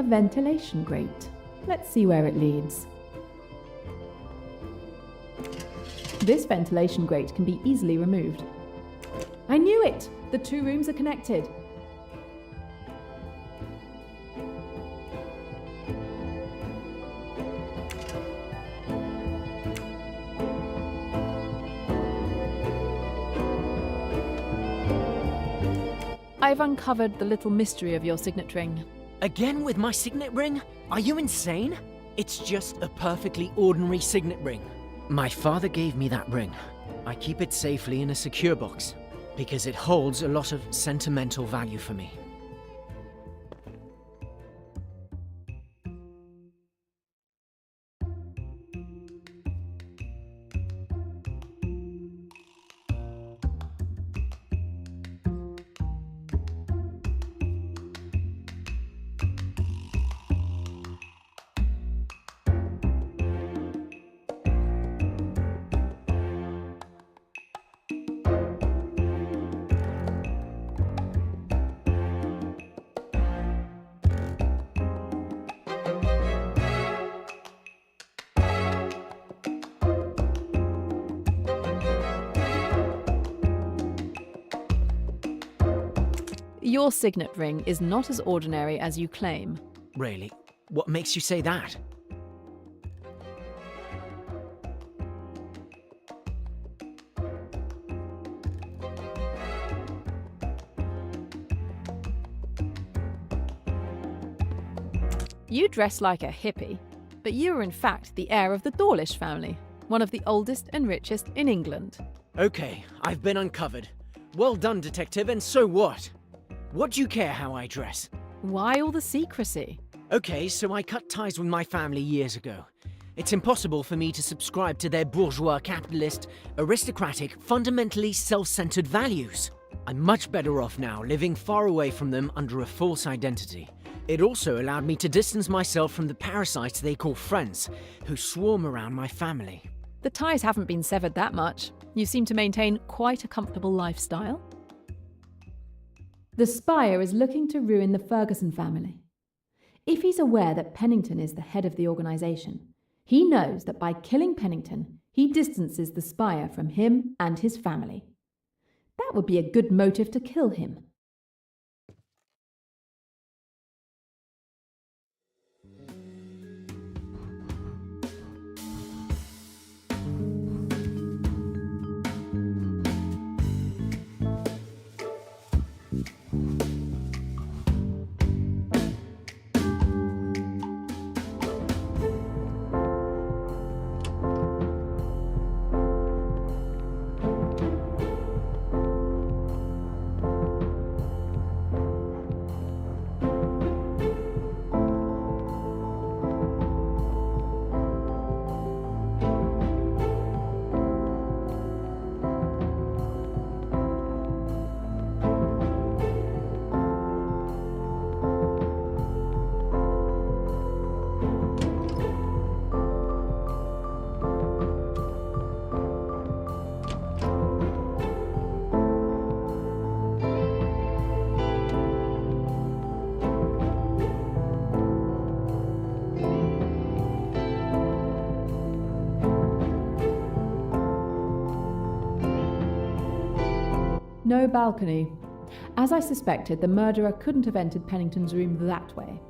Ventilation grate. Let's see where it leads. This ventilation grate can be easily removed. I knew it! The two rooms are connected. I've uncovered the little mystery of your signet ring. Again with my signet ring? Are you insane? It's just a perfectly ordinary signet ring. My father gave me that ring. I keep it safely in a secure box because it holds a lot of sentimental value for me. Your signet ring is not as ordinary as you claim. Really? What makes you say that? You dress like a hippie, but you are in fact the heir of the Dawlish family, one of the oldest and richest in England. Okay, I've been uncovered. Well done, detective, and so what? What do you care how I dress? Why all the secrecy? Okay, so I cut ties with my family years ago. It's impossible for me to subscribe to their bourgeois, capitalist, aristocratic, fundamentally self-centered values. I'm much better off now, living far away from them under a false identity. It also allowed me to distance myself from the parasites they call friends, who swarm around my family. The ties haven't been severed that much. You seem to maintain quite a comfortable lifestyle. The Spire is looking to ruin the Ferguson family. If he's aware that Pennington is the head of the organisation, he knows that by killing Pennington, he distances the Spire from him and his family. That would be a good motive to kill him. No balcony. As I suspected, the murderer couldn't have entered Pennington's room that way.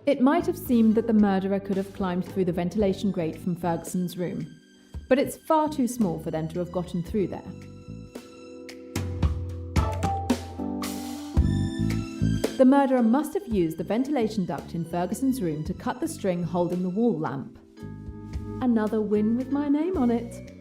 It might have seemed that the murderer could have climbed through the ventilation grate from Ferguson's room, but it's far too small for them to have gotten through there. The murderer must have used the ventilation duct in Ferguson's room to cut the string holding the wall lamp. Another win with my name on it.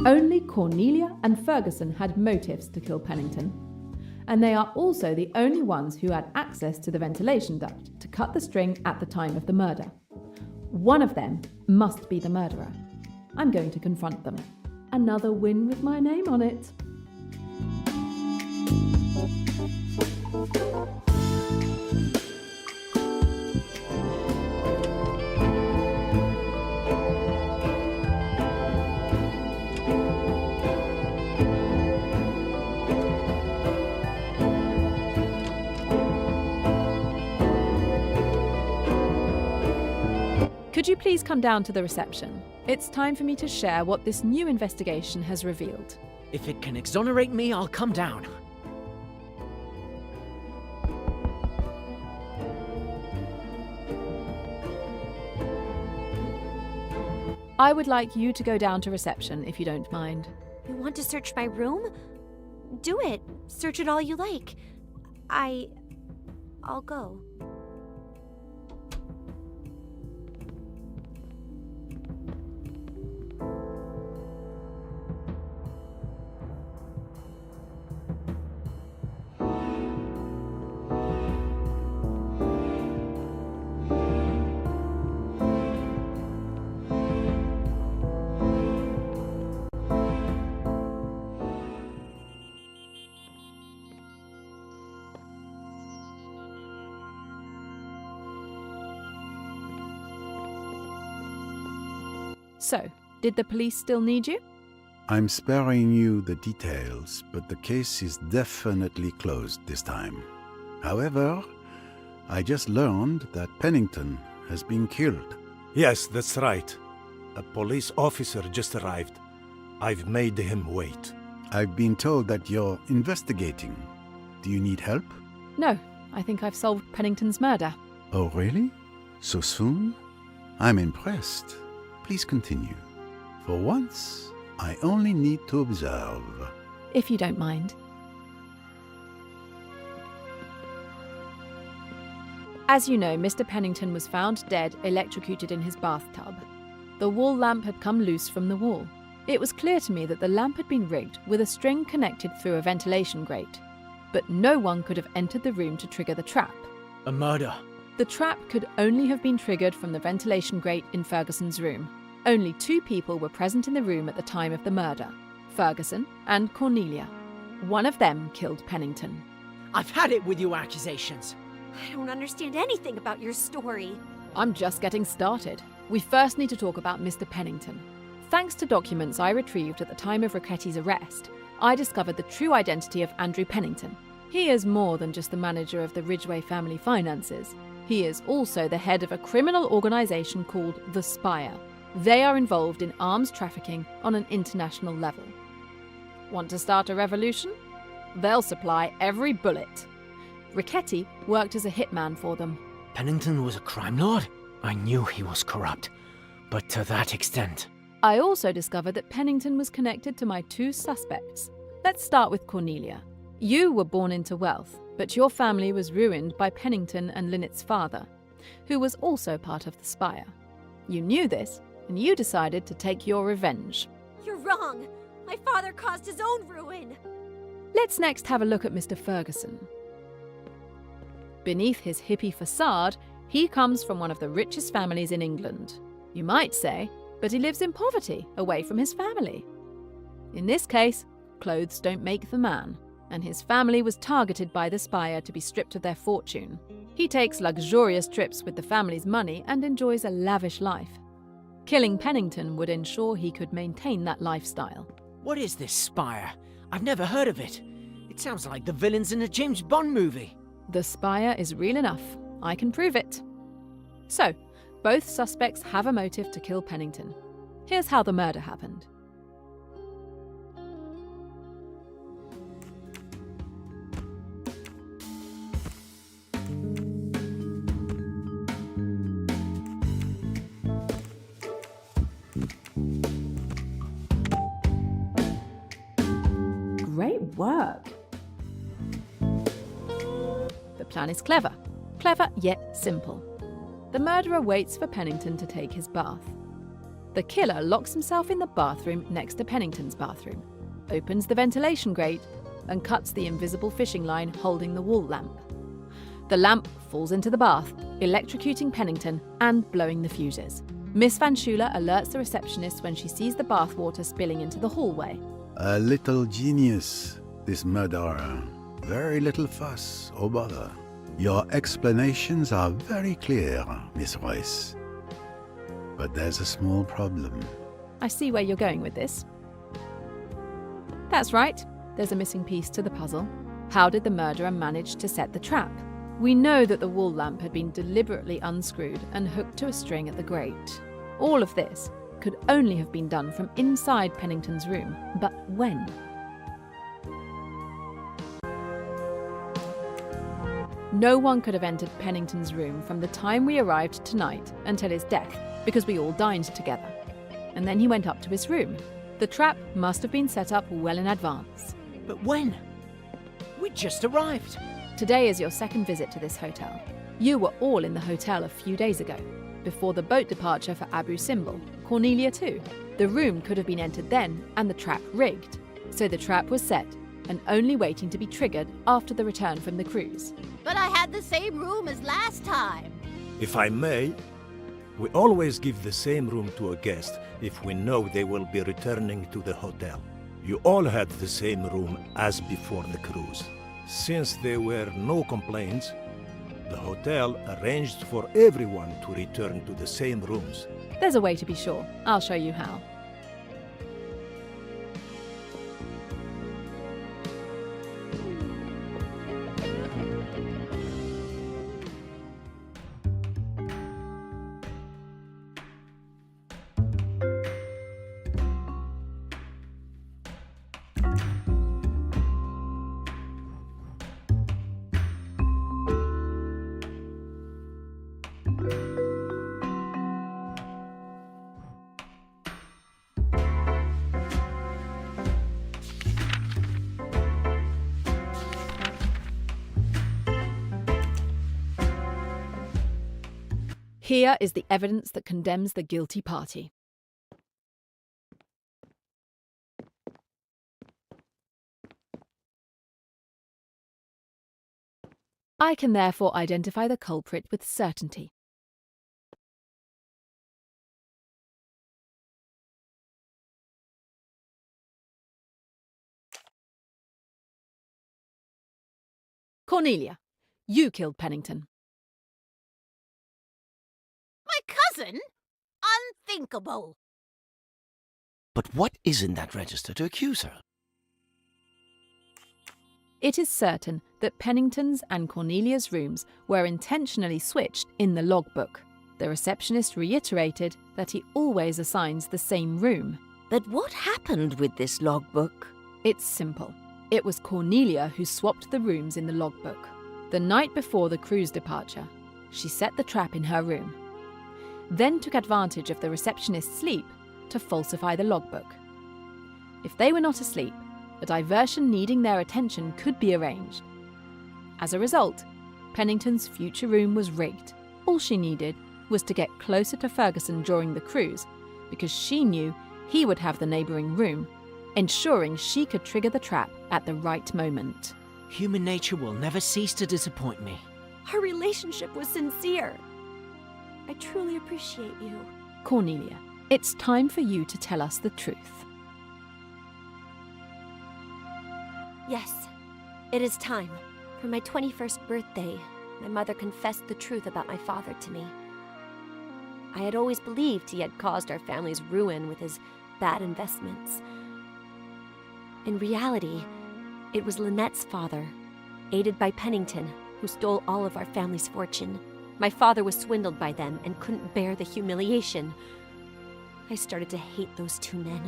Only Cornelia and Ferguson had motives to kill Pennington, and they are also the only ones who had access to the ventilation duct to cut the string at the time of the murder. One of them must be the murderer. I'm going to confront them. Another win with my name on it. Could you please come down to the reception? It's time for me to share what this new investigation has revealed. If it can exonerate me, I'll come down. I would like you to go down to reception, if you don't mind. You want to search my room? Do it. Search it all you like. I'll go. So, did the police still need you? I'm sparing you the details, but the case is definitely closed this time. However, I just learned that Pennington has been killed. Yes, that's right. A police officer just arrived. I've made him wait. I've been told that you're investigating. Do you need help? No, I think I've solved Pennington's murder. Oh, really? So soon? I'm impressed. Please continue. For once, I only need to observe. If you don't mind. As you know, Mr. Pennington was found dead, electrocuted in his bathtub. The wall lamp had come loose from the wall. It was clear to me that the lamp had been rigged with a string connected through a ventilation grate. But no one could have entered the room to trigger the trap. A murder. The trap could only have been triggered from the ventilation grate in Ferguson's room. Only 2 people were present in the room at the time of the murder, Ferguson and Cornelia. One of them killed Pennington. I've had it with your accusations. I don't understand anything about your story. I'm just getting started. We first need to talk about Mr. Pennington. Thanks to documents I retrieved at the time of Ricchetti's arrest, I discovered the true identity of Andrew Pennington. He is more than just the manager of the Ridgway family finances. He is also the head of a criminal organisation called The Spire. They are involved in arms trafficking on an international level. Want to start a revolution? They'll supply every bullet. Ricchetti worked as a hitman for them. Pennington was a crime lord? I knew he was corrupt, but to that extent. I also discovered that Pennington was connected to my 2 suspects. Let's start with Cornelia. You were born into wealth, but your family was ruined by Pennington and Lynette's father, who was also part of the Spire. You knew this, and you decided to take your revenge. You're wrong. My father caused his own ruin. Let's next have a look at Mr. Ferguson. Beneath his hippie facade, he comes from one of the richest families in England. You might say, but he lives in poverty, away from his family. In this case, clothes don't make the man, and his family was targeted by the Spire to be stripped of their fortune. He takes luxurious trips with the family's money and enjoys a lavish life. Killing Pennington would ensure he could maintain that lifestyle. What is this Spire? I've never heard of it. It sounds like the villains in a James Bond movie. The Spire is real enough. I can prove it. So, Both suspects have a motive to kill Pennington. Here's how the murder happened. Great work! The plan is clever. Clever yet simple. The murderer waits for Pennington to take his bath. The killer locks himself in the bathroom next to Pennington's bathroom, opens the ventilation grate, and cuts the invisible fishing line holding the wall lamp. The lamp falls into the bath, electrocuting Pennington and blowing the fuses. Miss Van Schuler alerts the receptionist when she sees the bath water spilling into the hallway. A little genius, this murderer. Very little fuss or bother. Your explanations are very clear, Miss Royce. But there's a small problem. I see where you're going with this. That's right, there's a missing piece to the puzzle. How did the murderer manage to set the trap? We know that the wall lamp had been deliberately unscrewed and hooked to a string at the grate. All of this could only have been done from inside Pennington's room, but when? No one could have entered Pennington's room from the time we arrived tonight until his death, because we all dined together. And then he went up to his room. The trap must have been set up well in advance. But when? We just arrived. Today is your second visit to this hotel. You were all in the hotel a few days ago, before the boat departure for Abu Simbel, Cornelia too. The room could have been entered then and the trap rigged. So the trap was set and only waiting to be triggered after the return from the cruise. But I had the same room as last time. If I may, we always give the same room to a guest if we know they will be returning to the hotel. You all had the same room as before the cruise. Since there were no complaints, the hotel arranged for everyone to return to the same rooms. There's a way to be sure. I'll show you how. Here is the evidence that condemns the guilty party. I can therefore identify the culprit with certainty. Cornelia, you killed Pennington. My cousin? Unthinkable. But what is in that register to accuse her? It is certain that Pennington's and Cornelia's rooms were intentionally switched in the logbook. The receptionist reiterated that he always assigns the same room. But what happened with this logbook? It's simple. It was Cornelia who swapped the rooms in the logbook. The night before the cruise departure, she set the trap in her room, then took advantage of the receptionist's sleep to falsify the logbook. If they were not asleep, a diversion needing their attention could be arranged. As a result, Pennington's future room was rigged. All she needed was to get closer to Ferguson during the cruise, because she knew he would have the neighbouring room, ensuring she could trigger the trap at the right moment. Human nature will never cease to disappoint me. Our relationship was sincere. I truly appreciate you. Cornelia, it's time for you to tell us the truth. Yes, it is time. For my 21st birthday, my mother confessed the truth about my father to me. I had always believed he had caused our family's ruin with his bad investments. In reality, it was Lynette's father, aided by Pennington, who stole all of our family's fortune. My father was swindled by them and couldn't bear the humiliation. I started to hate those two men.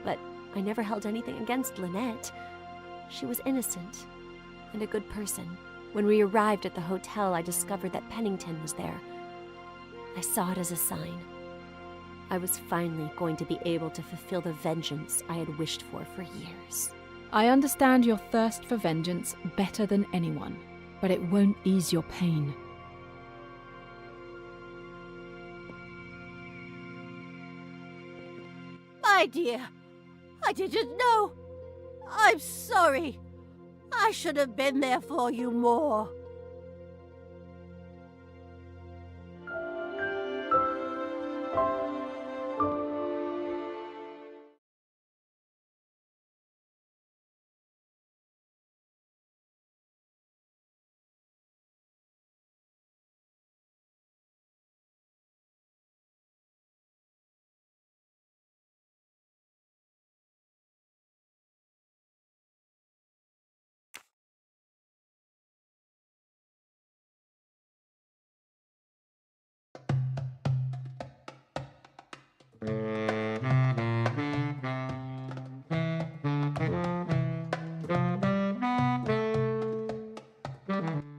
But I never held anything against Lynette. She was innocent and a good person. When we arrived at the hotel, I discovered that Pennington was there. I saw it as a sign. I was finally going to be able to fulfill the vengeance I had wished for years. I understand your thirst for vengeance better than anyone, but it won't ease your pain. My dear, I didn't know. I'm sorry. I should have been there for you more.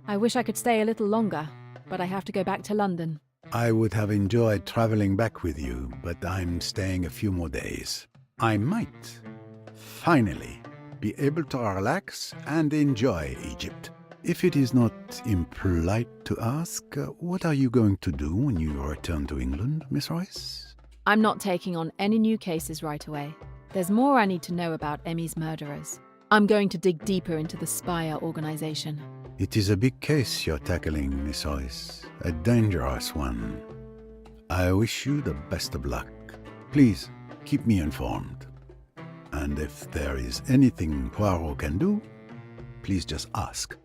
I wish I could stay a little longer, but I have to go back to London. I would have enjoyed traveling back with you, but I'm staying a few more days. I might, finally, be able to relax and enjoy Egypt. If it is not impolite to ask, what are you going to do when you return to England, Miss Royce? I'm not taking on any new cases right away. There's more I need to know about Emmy's murderers. I'm going to dig deeper into the Spire organization. It is a big case you're tackling, Miss Royce. A dangerous one. I wish you the best of luck. Please, keep me informed. And if there is anything Poirot can do, please just ask.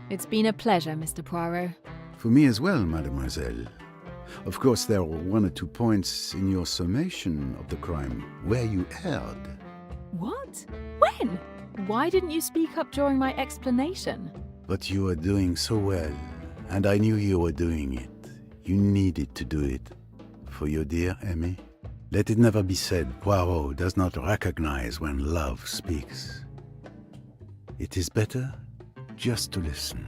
It's been a pleasure, Mr. Poirot. For me as well, mademoiselle. Of course, there were 1 or 2 points in your summation of the crime where you erred. What? When? Why didn't you speak up during my explanation? But you were doing so well, and I knew you were doing it. You needed to do it. For your dear Emmy. Let it never be said Poirot does not recognize when love speaks. It is better just to listen.